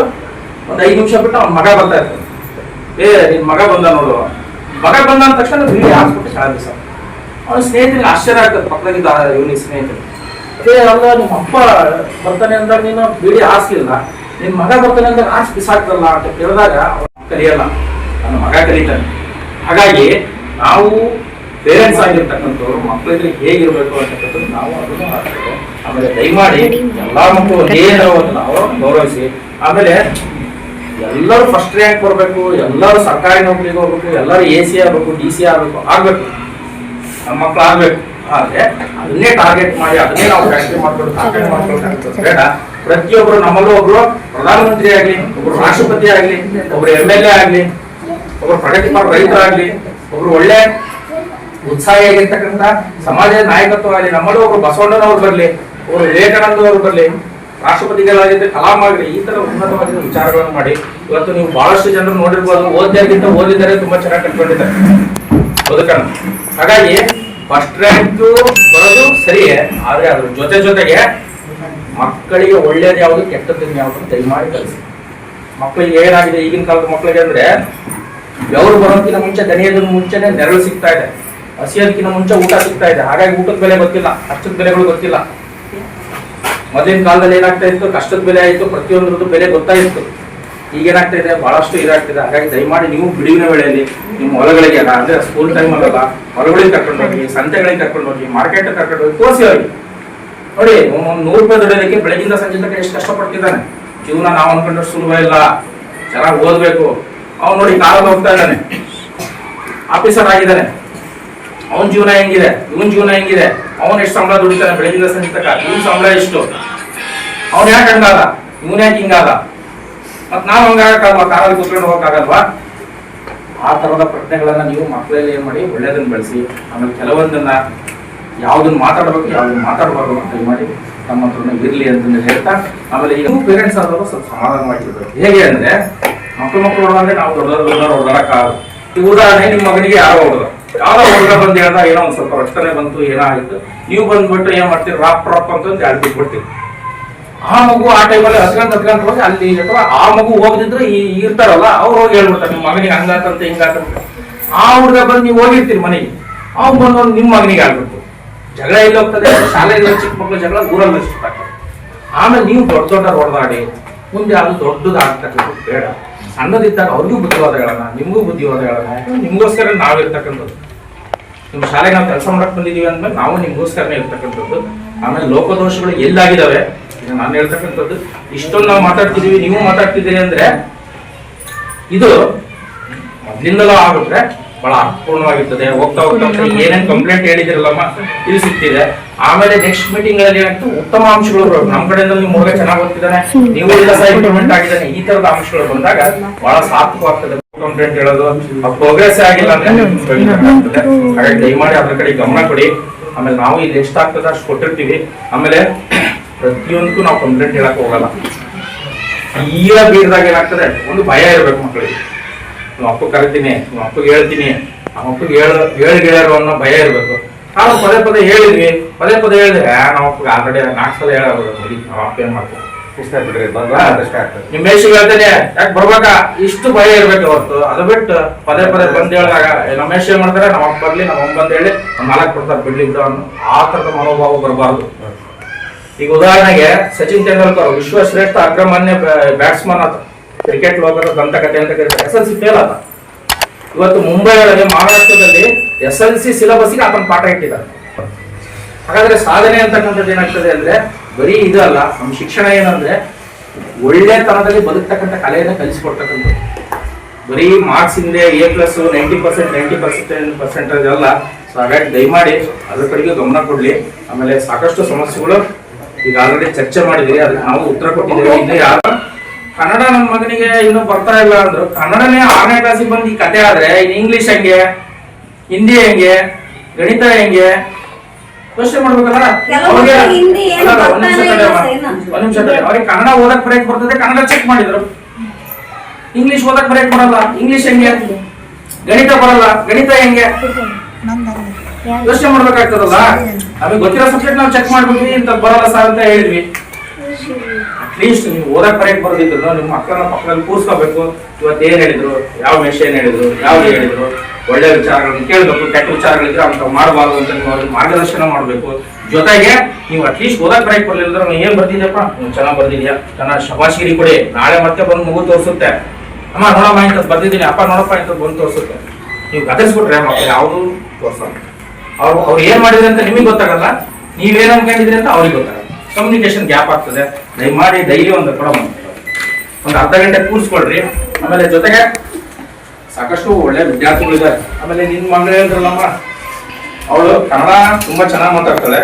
ಒಂದ್ 5 ನಿಮಿಷ ಬಿಟ್ಟು ಅವ್ನ ಮಗ ಬರ್ತಾ ಇರ್ತಾನೆ, ನಿನ್ ಮಗ ಬಂದ ನೋಡು. ಮಗ ಬಂದ ಅಂದ ತಕ್ಷಣ ಬಿಡಿ ಹಾಕ್ಬಿಟ್ಟು ಶಾಲೆ ದಿವಸ ಅವನ ಸ್ನೇಹಿತರಿಗೆ ಆಶ್ಚರ್ಯ ಆಗ್ತದೆ, ಪಕ್ಕದಾಗಿದ್ದ ಇವನಿಗೆ ಸ್ನೇಹಿತರು. ಅದೇ ಅಲ್ಲ, ನಿಮ್ಮ ಅಪ್ಪ ಬರ್ತಾನೆ ಅಂದಾಗ ನೀನು ಬಿಡಿ ಹಾಸ್ಲಿಲ್ಲ, ನಿನ್ ಮಗ ಬರ್ತಾನೆ ಅಂದಾಗ ಹಾಸ್ ಬಿಸಾಕ್ತಲ್ಲ ಅಂತ ಕೇಳಿದಾಗ ಕಲಿಯಲ್ಲ, ನನ್ನ ಮಗ ಕಲಿತಾನೆ. ಹಾಗಾಗಿ ನಾವು ಪೇರೆಂಟ್ಸ್ ಆಗಿರ್ತಕ್ಕಂಥವ್ರು ಮಕ್ಕಳಿಗೆ ಹೇಗಿರ್ಬೇಕು ಅಂತಕ್ಕಂಥದ್ದು ನಾವು ಅದನ್ನು ಮಾಡ್ತೇವೆ. ಆಮೇಲೆ ದಯಮಾಡಿ ಎಲ್ಲಾ ಮಕ್ಕಳು ಏನು ನಾವು ಗೌರವಿಸಿ, ಆಮೇಲೆ ಎಲ್ಲರೂ ಫಸ್ಟ್ ರ್ಯಾಂಕ್ ಬರ್ಬೇಕು, ಎಲ್ಲರೂ ಸರ್ಕಾರಿ ನೌಕರಿಗೆ ಹೋಗ್ಬೇಕು, ಎಲ್ಲರೂ AC ಆಗ್ಬೇಕು, DC ಆಗ್ಬೇಕು, ನಮ್ಮ ಮಕ್ಕಳು ಆಗ್ಬೇಕು. ಆದ್ರೆ ಅದನ್ನೇ ಟಾರ್ಗೆಟ್ ಮಾಡಿ ಅದನ್ನೇ ನಾವು ಫ್ಯಾಕ್ಟರಿ ಮಾಡ್ಕೊಂಡು ಬೇಡ. ಪ್ರತಿಯೊಬ್ರು ನಮ್ಮಲ್ಲೂ ಒಬ್ರು ಪ್ರಧಾನಮಂತ್ರಿ ಆಗ್ಲಿ, ಒಬ್ರು ರಾಷ್ಟ್ರಪತಿ ಆಗ್ಲಿ, ಒಬ್ರು MLA ಆಗ್ಲಿ, ಒಬ್ರು ಪ್ರಗತಿಪರ ರೈತರಾಗ್ಲಿ, ಒಬ್ರು ಒಳ್ಳೆ ಉತ್ಸಾಹಿಯಾಗಿರ್ತಕ್ಕಂಥ ಸಮಾಜದ ನಾಯಕತ್ವ ಆಗಲಿ, ನಮ್ಮಲ್ಲೂ ಒಬ್ರು ಬಸವಣ್ಣನವ್ರು ಬರ್ಲಿ, ಒಬ್ರು ವಿವೇಕಾನಂದ ಅವ್ರು ಬರ್ಲಿ, ರಾಷ್ಟ್ರಪತಿಗಳಾಗಿದ್ದರೆ ಕಲಾಂ ಆಗಲಿ, ಈ ತರ ಉನ್ನತವಾದ ವಿಚಾರಗಳನ್ನು ಮಾಡಿ ಇವತ್ತು ನೀವು ಬಹಳಷ್ಟು ಜನರು ನೋಡಿರ್ಬೋದು, ಓದಿದಾಗಿಂತ ಓದಿದರೆ ತುಂಬಾ ಚೆನ್ನಾಗಿ ಕಟ್ಕೊಂಡಿದ್ದಾರೆ ಬದುಕನ್ನು. ಹಾಗಾಗಿ ಫಸ್ಟ್ ರ್ಯಾಂಕ್ ಬರೋದು ಸರಿಯೇ, ಆದ್ರೆ ಅದ್ರ ಜೊತೆಗೆ ಮಕ್ಕಳಿಗೆ ಒಳ್ಳೇದು ಯಾವುದು ಕೆಟ್ಟದ್ದು ಯಾವುದು ದಯಮಾಡಿ ಕಲಿಸಿ. ಮಕ್ಕಳಿಗೆ ಏನಾಗಿದೆ ಈಗಿನ ಕಾಲದ ಮಕ್ಕಳಿಗೆ ಅಂದ್ರೆ, ಬೆವರು ಬರೋದಕ್ಕಿಂತ ಮುಂಚೆ ದಣಿಯೋದನ್ನ ಮುಂಚೆನೆ ನೆರಳು ಸಿಗ್ತಾ ಇದೆ, ಹಸಿಯೋದಕ್ಕಿಂತ ಮುಂಚೆ ಊಟ ಸಿಗ್ತಾ ಇದೆ. ಹಾಗಾಗಿ ಊಟದ ಬೆಲೆ ಗೊತ್ತಿಲ್ಲ, ಕಷ್ಟದ ಬೆಲೆಗಳು ಗೊತ್ತಿಲ್ಲ. ಮೊದಲಿನ ಕಾಲದಲ್ಲಿ ಏನಾಗ್ತಾ ಇತ್ತು, ಕಷ್ಟದ ಬೆಲೆ ಆಯಿತು, ಪ್ರತಿಯೊಂದ್ರದ್ದು ಬೆಲೆ ಗೊತ್ತಾಯಿತ್ತು. ಈಗೇನಾಗ್ತಾ ಇದೆ, ಬಹಳಷ್ಟು ಇದಾಗ್ತಿದೆ. ಹಾಗಾಗಿ ದಯಮಾಡಿ ನೀವು ಬಿಡುವಿನ ವೇಳೆಯಲ್ಲಿ ನಿಮ್ಮ ಹೊಲಗಳಿಗೆ ಅಲ್ಲ, ಅಂದ್ರೆ ಸ್ಕೂಲ್ ಟೈಮ್ ಅಲ್ಲ, ಹೊಲಗಳಿಗೆ ಕರ್ಕೊಂಡು ಹೋಗಿ, ಸಂತೆಗಳಿಗೆ ಕರ್ಕೊಂಡು ಹೋಗಿ, ಮಾರ್ಕೆಟ್ ಕರ್ಕೊಂಡು ಹೋಗಿ ತೋರಿಸಿ ಅವ್ರಿಗೆ. ನೋಡಿ, 100 ರೂಪಾಯಿ ದುಡಿಯೋದಕ್ಕೆ ಬೆಳಗಿಂದ ಸಂಜೆ ತನಕ ಎಷ್ಟು ಕಷ್ಟಪಡ್ತಿದ್ದಾನೆ. ಜೀವನ ನಾವು ಅನ್ಕೊಂಡ್ರೆ ಸುಲಭ ಇಲ್ಲ, ಚೆನ್ನಾಗಿ ಓದ್ಬೇಕು. ಅವ್ನು ನೋಡಿ ಕಾರಲ್ಲಿ ಹೋಗ್ತಾ ಇದ್ದಾನೆ, ಆಫೀಸರ್ ಆಗಿದ್ದಾನೆ, ಅವನ ಜೀವನ ಹೆಂಗಿದೆ, ಇವನ್ ಜೀವನ ಹೆಂಗಿದೆ, ಅವನ್ ಎಷ್ಟು ಸಂಬಳ ದುಡಿತಾನೆ ಬೆಳಗಿಂದ ಸಂಜೆ ತನಕ, ಇವನ್ ಸಂಬಳ ಎಷ್ಟು, ಅವ್ನ್ ಯಾಕೆ ಹಂಗಾದ, ಇವನ್ ಯಾಕೆ ಹಿಂಗಾದ, ಮತ್ ನಾವು ಹಂಗಾಗಲ್ವಾ, ಕಾರಲ್ಲಿ ಕೂತ್ಕೊಂಡು ಹೋಗಕ್ಕಾಗಲ್ವಾ? ಆ ತರದ ಪ್ರಶ್ನೆಗಳನ್ನ ನೀವು ಮಕ್ಕಳಲ್ಲಿ ಏನ್ ಮಾಡಿ ಒಳ್ಳೇದನ್ನ ಬೆಳೆಸಿ. ಆಮೇಲೆ ಕೆಲವೊಂದನ್ನ ಯಾವ್ದನ್ನ ಮಾತಾಡ್ಬೇಕು ಯಾವ್ದನ್ನ ಮಾತಾಡಬಾರ್ದು ಅಂತ ಮಾಡಿ ನಮ್ಮ ಹತ್ರನ ಇರ್ಲಿ ಅಂತ ಹೇಳ್ತಾ, ಆಮೇಲೆ ಈಗ ಪೇರೆಂಟ್ಸ್ ಆದವರು ಸ್ವಲ್ಪ ಸಮಾಧಾನವಾಗಿರ್ಬೇಕು. ಹೇಗೆ ಅಂದ್ರೆ, ಮಕ್ಕಳು ಹೊಡೆದ್ರೆ ನಾವು ದೊಡ್ಡವರು ಹೊಡೆದಕ್ಕಾಗಲ್ಲ. ಈ ಉದಾಹರಣೆ, ನಿಮ್ಮ ಮಗನಿಗೆ ಯಾರೋ ಹೊಡೆದ, ಯಾವ್ದೋ ಹುಡುಗ ಬಂದು ಹೇಳ್ದ, ಏನೋ ಒಂದ್ ಸ್ವಲ್ಪ ರಕ್ಷಣೆ ಬಂತು, ಏನೋ ಆಯ್ತು, ನೀವು ಬಂದ್ಬಿಟ್ಟು ಏನ್ ಮಾಡ್ತೀರಿ, ರಾಪ್ ಅಂತ ಎರಡು ಬಿಟ್ಬಿಡ್ತೀವಿ. ಆ ಮಗು ಆ ಟೈಮಲ್ಲಿ ಹತ್ಕೊಂಡ್ ಹೋಗಿ ಅಲ್ಲಿ, ಅಥವಾ ಆ ಮಗು ಹೋಗದಿದ್ರೆ ಇರ್ತಾರಲ್ಲ ಅವ್ರು ಹೋಗಿ ಹೇಳ್ಬಿಡ್ತಾರೆ, ನಿಮ್ಮ ಮಗನಿಗೆ ಹಂಗಾತಂತ ಹಿಂಗಾತಂತ. ಆ ಹುಡುಗ ಬಂದು ನೀವು ಹೋಗಿರ್ತೀರಿ ಮನೆಗೆ, ಅವ್ನು ಬಂದು ನಿಮ್ಮ ಮಗನಿಗೆ ಆಗ್ಬಿಟ್ಟು ಜಗಳ ಎಲ್ಲಿ ಹೋಗ್ತದೆ, ಶಾಲೆಯಲ್ಲಿ ಚಿಕ್ಕ ಮಕ್ಕಳು ಜಗಳ ಊರಲ್ಲಿ ಆಗ್ತದೆ. ಆಮೇಲೆ ನೀವು ದೊಡ್ಡ ಹೊಡೆದಾಡಿ ಮುಂದೆ ಅದು ದೊಡ್ಡದಾಗ್ತಕ್ಕಂಥದ್ದು ಬೇಡ. ಸಣ್ಣದಿದ್ದಾಗ ಅವ್ರಿಗೂ ಬುದ್ಧಿವಾದಗಳನ್ನ, ನಿಮಗೂ ಬುದ್ಧಿವಾದಗಳನ್ನ, ನಿಮ್ಗೋಸ್ಕರ ನಾವಿರ್ತಕ್ಕಂಥದ್ದು. ನಿಮ್ಮ ಶಾಲೆಗೆ ನಾವು ಕೆಲಸ ಮಾಡಕ್ ಬಂದಿದೀವಿ ಅಂದ್ಮೇಲೆ ನಾವು ನಿಮ್ಗೋಸ್ಕರನೇ ಇರ್ತಕ್ಕಂಥದ್ದು. ಆಮೇಲೆ ಲೋಪದೋಷಗಳು ಎಲ್ಲಾಗಿದ್ದಾವೆ ಈಗ ನಾನು ಹೇಳ್ತಕ್ಕಂಥದ್ದು. ಇಷ್ಟೊಂದು ನಾವು ಮಾತಾಡ್ತಿದೀವಿ, ನೀವು ಮಾತಾಡ್ತಿದ್ದೀರಿ ಅಂದ್ರೆ ಇದು ಮೊದ್ಲಿಂದಲೂ ಆಗುತ್ತೆ, ಬಹಳ ಅರ್ಥಪೂರ್ಣವಾಗಿರ್ತದೆ. ಹೋಗ್ತಾ ಏನೇನ್ ಕಂಪ್ಲೇಂಟ್ ಹೇಳಿದಿರಲ್ಲಮ್ಮ ಇದು ಸಿಗ್ತಿದೆ. ಆಮೇಲೆ ನೆಕ್ಸ್ಟ್ ಮೀಟಿಂಗ್ ಗಳಲ್ಲಿ ಏನಾಗ್ತದೆ, ಉತ್ತಮ ಅಂಶಗಳು ನಮ್ಮ ಕಡೆಯಿಂದ ನಿಮ್ಮ ಹುಡುಗ ಚೆನ್ನಾಗಿ ಓದ್ತಿದ್ದಾನೆ, ನೀವು ಇಂಪ್ರೂವ್ಮೆಂಟ್ ಆಗಿದ್ದಾನೆ, ಈ ತರದ ಅಂಶಗಳು ಬಂದಾಗ ಬಹಳ ಸಾರ್ಥಕವಾಗ್ತದೆ. ಕಂಪ್ಲೇಂಟ್ ಹೇಳೋದು ಪ್ರೋಗ್ರೆಸ್ ಆಗಿಲ್ಲ ಅಂದ್ರೆ ಹಾಗಾಗಿ ದಯಮಾಡಿ ಅದ್ರ ಕಡೆ ಗಮನ ಕೊಡಿ. ಆಮೇಲೆ ನಾವು ಇಲ್ಲಿ ಎಷ್ಟಾಗ್ತದೆ ಅಷ್ಟು ಕೊಟ್ಟಿರ್ತೀವಿ. ಆಮೇಲೆ ಪ್ರತಿಯೊಂದಕ್ಕೂ ನಾವು ಕಂಪ್ಲೇಂಟ್ ಹೇಳಕ್ ಹೋಗಲ್ಲ. ಈಗ ಬೀರ್ದಾಗ ಏನಾಗ್ತದೆ, ಒಂದು ಭಯ ಇರ್ಬೇಕು ಮಕ್ಕಳಿಗೆ. ನಮ್ಮ ಅಪ್ಪ ಕರಿತೀನಿ, ನಮ್ಮ ಅಪ್ಪಗೆ ಹೇಳ್ತೀನಿ, ನಮ್ಮ ಅಪ್ಪಗೆ ಹೇಳೋ ಅನ್ನೋ ಭಯ ಇರ್ಬೇಕು. ನಾವು ಪದೇ ಹೇಳಿದ್ವಿ, ಪದೇ ಹೇಳಿದ್ರೆ ನಮ್ಮ ಅಪ್ಪಗೆ ಆಲ್ರೆಡಿ 4 ಸಲ ಹೇಳೋದು, ನಮ್ಮ ಅಪ್ಪ ಏನ್ ಮಾಡ್ತಾರೆ ಇಷ್ಟ ಬಿಡ್ರಿ ನಿಮ್ ಮೇಷಿಗೆ ಹೇಳ್ತೇನೆ ಯಾಕೆ ಬರ್ಬೇಕಾ, ಇಷ್ಟು ಭಯ ಇರ್ಬೇಕು ಹೊರತು ಅದು ಬಿಟ್ಟು ಪದೇ ಬಂದ್ ಹೇಳಿದಾಗ ನಮ್ಮ ಮೇಷ ಏನ್ ಮಾಡ್ತಾರೆ, ನಮ್ಮ ಅಪ್ಪ ಬರ್ಲಿ, ನಮ್ಮ ಅಮ್ಮ ಬಂದ್ ಹೇಳಿ 4 ಕೊಡ್ತಾರೆ ಬಿಡ್ಲಿದ್ದು ಅನ್ನೋ ಆ ತರದ ಮನೋಭಾವ ಬರಬಾರ್ದು. ಈಗ ಉದಾಹರಣೆಗೆ ಸಚಿನ್ ತೆಂಡೂಲ್ಕರ್ ವಿಶ್ವಶ್ರೇಷ್ಠ ಅಗ್ರಮಾನ್ಯ ಬ್ಯಾಟ್ಸ್ಮನ್ ಆತ, ಕ್ರಿಕೆಟ್ ಲೋಕದ ದಂತಕಥೆ ಅಂತ ಕರೀತಾರೆ. SLC ಫೇಲ್ ಆತ. ಇವತ್ತು ಮುಂಬೈ ಒಳಗೆ ಮಹಾರಾಷ್ಟ್ರದಲ್ಲಿ SLC ಸಿಲೆಬಸ್ಗೆ ಆತನ ಪಾಠ ಇಟ್ಟಿದ್ದಾರೆ. ಹಾಗಾದ್ರೆ ಸಾಧನೆ ಅಂತಕ್ಕಂಥದ್ದು ಏನಾಗ್ತದೆ ಅಂದ್ರೆ ಬರೀ ಇದು ಅಲ್ಲ, ನಮ್ಮ ಶಿಕ್ಷಣ ಏನಂದ್ರೆ ಒಳ್ಳೆತನದಲ್ಲಿ ಬದುಕ್ತಕ್ಕಂಥ ಕಲೆಯನ್ನು ಕಲಿಸಿಕೊಡ್ತಕ್ಕಂಥದ್ದು. ಬರೀ ಮಾರ್ಕ್ಸ್ ಹಿಂದೆ A+, 90% ಅಲ್ಲ. ಸೊ ಹಾಗಾಗಿ ದಯಮಾಡಿ ಅದ್ರ ಕಡೆಗೆ ಗಮನ ಕೊಡ್ಲಿ. ಆಮೇಲೆ ಸಾಕಷ್ಟು ಸಮಸ್ಯೆಗಳು ಈಗ ಆಲ್ರೆಡಿ ಚರ್ಚೆ ಮಾಡಿದ್ರಿ, ಅದಕ್ಕೆ ನಾವು ಉತ್ತರ ಕೊಟ್ಟಿದ್ದೀವಿ. ಇನ್ನು ಯಾರು ಕನ್ನಡ ನನ್ನ ಮಗನಿಗೆ ಇನ್ನೂ ಬರ್ತಾ ಇಲ್ಲ ಅಂದ್ರು, ಕನ್ನಡನೇ 6ನೇ ಕ್ಲಾಸಿಗೆ ಬಂದು ಈ ಕತೆ ಆದ್ರೆ ಇನ್ನು ಇಂಗ್ಲಿಷ್ ಹಂಗೆ ಹಿಂದಿ ಹೆಂಗೆ, ಗಣಿತ ಹೆಂಗೆ ಯೋಚನೆ ಮಾಡ್ಬೇಕಲ್ಲ. ಕೆಲವೊಂದು ಹಿಂದಿ ಏನು ಒಂದ್ ಗೊತ್ತಾನೆ ನಿಮಿಷ ಇಲ್ಲ ತಡೆಯಮ್ಮ. ಸೈನಾ. ಒಂದ್ ನಿಮಿಷ ತಡೆ. ಅವ್ರಿಗೆ ಕನ್ನಡ ಓದಕ್ ಬರೆಯಕ್ ಬರ್ತದೆ, ಕನ್ನಡ ಚೆಕ್ ಮಾಡಿದ್ರು. ಇಂಗ್ಲಿಷ್ ಓದಕ್ ಬರೆಯಕ್ ಬರಲ್ಲ, ಇಂಗ್ಲಿಷ್ ಹೆಂಗೆ? ಗಣಿತ ಬರಲ್ಲ, ಗಣಿತ ಹೆಂಗೆ? ಯೋಚನೆ ಮಾಡ್ಬೇಕಾಗ್ತದಲ್ಲ. ನಮಗೆ ಗೊತ್ತಿರೋ ಸಬ್ಜೆಕ್ಟ್ ನಾವು ಚೆಕ್ ಮಾಡ್ಬಿಟ್ವಿ, ಇಂತ ಬರಲ್ಲ ಸರ್ ಅಂತ ಹೇಳಿದ್ವಿ. ಅಟ್ಲೀಸ್ಟ್ ನೀವು ಓದಕ್ ಬರೆಯಕ್ ಬರೋದಿದ್ರು ನಿಮ್ಮ ಮಕ್ಕಳನ್ನ ಪಕ್ಕದಲ್ಲಿ ಕೂರ್ಸ್ಕೋಬೇಕು. ಇವತ್ತು ಏನ್ ಹೇಳಿದ್ರು, ಯಾವ ವಿಷಯ ಏನ್ ಹೇಳಿದ್ರು, ಯಾವ್ದು ಹೇಳಿದ್ರು, ಒಳ್ಳೆ ವಿಚಾರಗಳನ್ನ ಕೇಳ್ಬೇಕು, ಕೆಟ್ಟ ವಿಚಾರಗಳಿದ್ರೆ ಅಂತ ಮಾಡಬಾರ್ದು ಅಂತ ನೀವು ಅವ್ರಿಗೆ ಮಾರ್ಗದರ್ಶನ ಮಾಡ್ಬೇಕು. ಜೊತೆಗೆ ನೀವು ಅಟ್ಲೀಸ್ಟ್ ಓದಕ್ ಬರೆಯಕ್ ಬರ್ಲಿಲ್ಲ ನೀವು ಏನ್ ಬರ್ತಿದ್ಯಪ್ಪ, ನೀವು ಚೆನ್ನಾಗ್ ಬರ್ದಿದ್ಯಾ, ಚೆನ್ನಾಗ್ ಶಬಾಶ್ಗಿರಿ ಕೊಡಿ. ನಾಳೆ ಮತ್ತೆ ಬಂದು ಮಗು ತೋರಿಸುತ್ತೆ, ಅಮ್ಮ ನೋಡಮ್ಮ ಇಂಥದ್ದು ಬರ್ದಿದ್ದೀನಿ, ಅಪ್ಪ ನೋಡಪ್ಪ ಇಂಥದ್ದು ಬಂದು ತೋರಿಸುತ್ತೆ. ನೀವು ಗದರ್ಸ್ಬಿಟ್ರೆ ಮಕ್ಕಳು ಯಾವುದು ತೋರ್ಸಲ್ಲ. ಅವ್ರು ಏನ್ ಮಾಡಿದ್ರೆ ಅಂತ ನಿಮಗೆ ಗೊತ್ತಾಗಲ್ಲ, ನೀವೇನ್ ಅನ್ಕೊಂಡಿದ್ರಿ ಅಂತ ಅವ್ರಿಗೆ ಗೊತ್ತಾಗಲ್ಲ. ಕಮ್ಯುನಿಕೇಶನ್ ಗ್ಯಾಪ್ ಆಗ್ತದೆ. ದಯಮಾಡಿ ಡೈಲಿ ಒಂದು ಅರ್ಧ ಗಂಟೆ ಕೂರಿಸ್ಕೊಳ್ರಿ. ಆಮೇಲೆ ಜೊತೆಗೆ ಸಾಕಷ್ಟು ಒಳ್ಳೆ ವಿದ್ಯಾರ್ಥಿಗಳಿದ್ದಾರೆ. ಆಮೇಲೆ ನಿನ್ ಮಗಳು ಹೇಳಿದ್ರಲ್ಲಮ್ಮ, ಅವಳು ಕನ್ನಡ ತುಂಬಾ ಚೆನ್ನಾಗಿ ಮಾತಾಡ್ತಾಳೆ.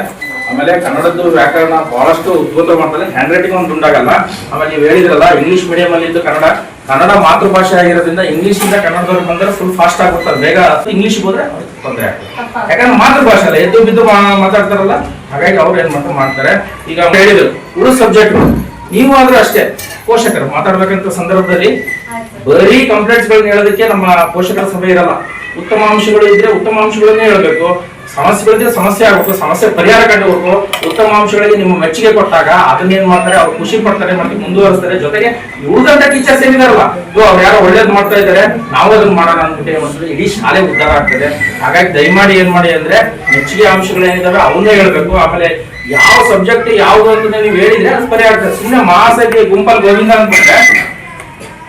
ಆಮೇಲೆ ಕನ್ನಡದ್ದು ವ್ಯಾಕರಣ ಬಹಳಷ್ಟು ಉದ್ಭುತ ಮಾಡ್ತಾಳೆ. ಹ್ಯಾಂಡ್ ರೈಟಿಂಗ್ ಒಂದು ಉಂಟಾಗಲ್ಲ. ಆಮೇಲೆ ನೀವು ಹೇಳಿದ್ರಲ್ಲ ಇಂಗ್ಲಿಷ್ ಮೀಡಿಯಂ ಅಲ್ಲಿ ಇದ್ದು ಕನ್ನಡ ಮಾತೃಭಾಷೆ ಆಗಿರೋದ್ರಿಂದ ಇಂಗ್ಲಿಷ್ ಇಂದ ಕನ್ನಡದವ್ರಿಗೆ ಬಂದ್ರೆ ಫುಲ್ ಫಾಸ್ಟ್ ಆಗ್ಬಿಡ್ತಾರೆ. ಬೇಗ ಇಂಗ್ಲಿಷ್ ಹೋದ್ರೆ ತೊಂದರೆ ಆಗ್ತದೆ. ಯಾಕಂದ್ರೆ ಮಾತೃಭಾಷೆ ಅಲ್ಲ, ಎದ್ದು ಬಿದ್ದು ಮಾತಾಡ್ತಾರಲ್ಲ, ಹಾಗಾಗಿ ಅವ್ರು ಏನ್ ಮಾಡ್ತಾರೆ. ಈಗ ಹೇಳಿದ್ರು ಉಳಿದ ಸಬ್ಜೆಕ್ಟ್ ನೀವು ಆದ್ರೂ ಅಷ್ಟೇ, ಪೋಷಕರು ಮಾತಾಡ್ಬೇಕಂತ ಸಂದರ್ಭದಲ್ಲಿ ಬರೀ ಕಂಪ್ಲೇಂಟ್ಸ್ ಗಳನ್ನ ಹೇಳೋದಕ್ಕೆ ನಮ್ಮ ಪೋಷಕರ ಸಭೆ ಇರಲ್ಲ. ಉತ್ತಮ ಅಂಶಗಳು ಇದ್ರೆ ಉತ್ತಮ ಅಂಶಗಳನ್ನೇ ಹೇಳ್ಬೇಕು. ಸಮಸ್ಯೆಗಳಿದ್ರೆ ಸಮಸ್ಯೆ ಆಗ್ಬೇಕು, ಸಮಸ್ಯೆ ಪರಿಹಾರ ಕಂಡುಬೇಕು. ಉತ್ತಮ ಅಂಶಗಳಿಗೆ ನಿಮ್ಮ ಮೆಚ್ಚುಗೆ ಕೊಟ್ಟಾಗ ಅದನ್ನೇನ್ ಮಾಡ್ತಾರೆ, ಅವ್ರು ಖುಷಿ ಪಡ್ತಾರೆ ಮತ್ತೆ ಮುಂದುವರಿಸ್ತಾರೆ. ಜೊತೆಗೆ ಉಳಿದಂತ ಟೀಚರ್ಸ್ ಏನಿದಾರಲ್ಲ, ಅವ್ರು ಯಾರೋ ಒಳ್ಳೇದ್ ಮಾಡ್ತಾ ಇದ್ದಾರೆ, ನಾವು ಅದನ್ನ ಮಾಡೋಣ ಅಂದ್ಬಿಟ್ಟು ಇಡೀ ಶಾಲೆ ಉದ್ಧಾರ ಆಗ್ತದೆ. ಹಾಗಾಗಿ ದಯಮಾಡಿ ಏನ್ ಮಾಡಿ ಅಂದ್ರೆ ಮೆಚ್ಚುಗೆ ಅಂಶಗಳೇನಿದಾವೆ ಅವನ್ನೇ ಹೇಳ್ಬೇಕು. ಆಮೇಲೆ ಯಾವ ಸಬ್ಜೆಕ್ಟ್ ಯಾವ್ದು ಅಂತ ನೀವು ಹೇಳಿದ್ರೆ ಅದು ಪರಿಹಾರ ಆಗ್ತದೆ. ಸುಮ್ಮನೆ ಮಾಸಾಗಿ ಗುಂಪಲ್ಲಿ ಗೋವಿಂದ ಅಂದ್ಬಿಟ್ರೆ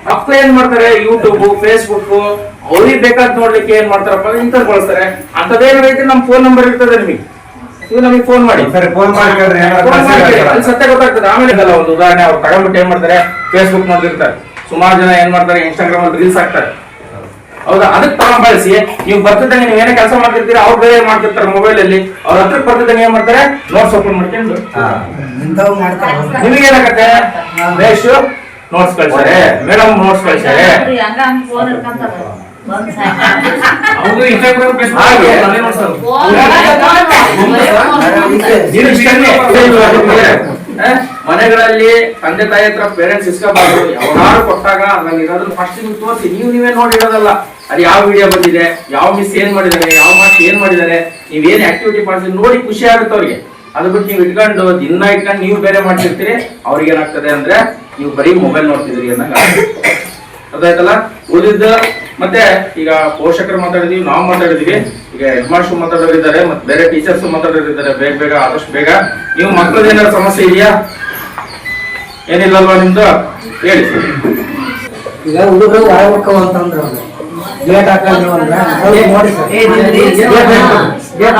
ಮಕ್ಕಳು ಏನ್ ಮಾಡ್ತಾರೆ, ಯೂಟ್ಯೂಬ್, ಫೇಸ್ಬುಕ್ ಅವ್ರಿಗೆ ಬೇಕಾದ್ ನೋಡ್ಲಿಕ್ಕೆ ಏನ್ ಮಾಡ್ತಾರಪ್ಪ ಇಂಥದ್ದು ಬಳಸ್ತಾರೆ. ಅಂತದೇನೈತೆ ನಮ್ ಫೋನ್ ನಂಬರ್ ಇರ್ತದೆ, ನೀವು ನಮಗೆ ಫೋನ್ ಮಾಡಿ, ಫೋನ್ ಮಾಡಿ ಅಲ್ಲಿ ಸತ್ಯ ಗೊತ್ತಾಗ್ತದೆ. ಆಮೇಲೆ ಇದಲ್ಲ ಒಂದು ಉದಾಹರಣೆ, ಅವ್ರು ತಗೊಂಡ್ಬಿಟ್ಟು ಏನ್ ಮಾಡ್ತಾರೆ, ಫೇಸ್ಬುಕ್ ನೋಡ್ತಿರ್ತಾರೆ. ಸುಮಾರು ಜನ ಏನ್ ಮಾಡ್ತಾರೆ, ಇನ್ಸ್ಟಾಗ್ರಾಮ್ ಅಲ್ಲಿ ರೀಲ್ಸ್ ಹಾಕ್ತಾರೆ. ಹೌದಾ, ಅದಕ್ಕೆ ತಗೊಂಡ್ ಬಳಸಿ. ನೀವು ಬರ್ತಿದ್ದಂಗೆ ನೀವು ಏನೇ ಕೆಲಸ ಮಾಡ್ತಿರ್ತೀರಿ, ಅವ್ರು ಬೇರೆ ಮಾಡ್ತಿರ್ತಾರೆ ಮೊಬೈಲ್ ಅಲ್ಲಿ. ಅವ್ರ ಹತ್ರಕ್ಕೆ ಬರ್ತಿದ್ದಂಗೆ ಏನ್ ಮಾಡ್ತಾರೆ, ನೋಟ್ಸ್ ಓಪನ್ ಮಾಡ್ಕೊಂಡು ಇಂಥವು ಮಾಡ್ತಾರೆ. ನಿಮಗೆ ಏನಾಗತ್ತೆ, ಬೇಸ್ ನೋಟ್ಸ್ ಕಳ್ಸಾರೆ, ಮೇಡಮ್ ನೋಟ್ಸ್ ಕಳ್ಸಾರೆ. ಅವ್ರು ಇನ್ಸ್ಟಾಗ್ರಾಮ್ ಹಾಗೆ ಮನೆಗಳಲ್ಲಿ ತಂದೆ ತಾಯಿ ಹತ್ರ ಪೇರೆಂಟ್ಸ್ ಇಸ್ಕೋಬಾರ್ದು. ಯಾರು ಕೊಟ್ಟಾಗ ಅದ್ರಲ್ಲಿ ಇರೋದನ್ನ ಫಸ್ಟ್ ನೀವು ತೋರಿಸಿ, ನೀವೇ ನೋಡಿರೋದಲ್ಲ. ಅದು ಯಾವ ವಿಡಿಯೋ ಬಂದಿದೆ, ಯಾವ ಮಿಸ್ ಏನ್ ಮಾಡಿದ್ದಾರೆ, ಯಾವ ಮಾರ್ಕ್ಸ್ ಏನ್ ಮಾಡಿದ್ದಾರೆ, ನೀವೇನ್ ಆಕ್ಟಿವಿಟಿ ಮಾಡಿದ್ರೆ ನೋಡಿ ಖುಷಿ ಆಗುತ್ತೆ ಅವ್ರಿಗೆ. ಅದು ಬಿಟ್ಟು ನೀವು ಇಟ್ಕೊಂಡು ದಿನ ಇಟ್ಕೊಂಡು ನೀವು ಬೇರೆ ಮಾಡ್ತಿರ್ತೀರಿ, ಅವ್ರಿಗೆ ಏನಾಗ್ತದೆ ಅಂದ್ರೆ ನೀವು ಬರೀ ಮೊಬೈಲ್ ನೋಡ್ತಿದ್ರಿ ಅನ್ನಂಗ ಅದಾಯ್ತಲ್ಲ. ಉಳಿದ ಮತ್ತೆ ಈಗ ಪೋಷಕರು ಮಾತಾಡಿದೀವಿ, ನಾವು ಮಾತಾಡಿದೀವಿ, ಈಗ ಹೆಡ್ ಮಾಸ್ಟರ್ ಮಾತಾಡೋರಿದ್ದಾರೆ, ಮತ್ತೆ ಬೇರೆ ಟೀಚರ್ಸ್ ಮಾತಾಡೋರಿದ್ದಾರೆ. ಬೇಗ ಆದಷ್ಟು ಬೇಗ ನೀವು ಮಕ್ಕಳದ್ದು ಏನಾದ್ರು ಸಮಸ್ಯೆ ಇದೆಯಾ, ಏನಿಲ್ಲಲ್ವಾ ನಿಮ್ದು ಹೇಳಿ. ಈಗ ಹುಡುಗರು ಹೊರ ಹೋಗ್ತಾವ ಅಂತಂದ್ರೆ ಗೇಟ್ ಹಾಕಂದ್ರು ಅಂದ್ರೆ ನೋಡಿ ಸರ್, ಗೇಟ್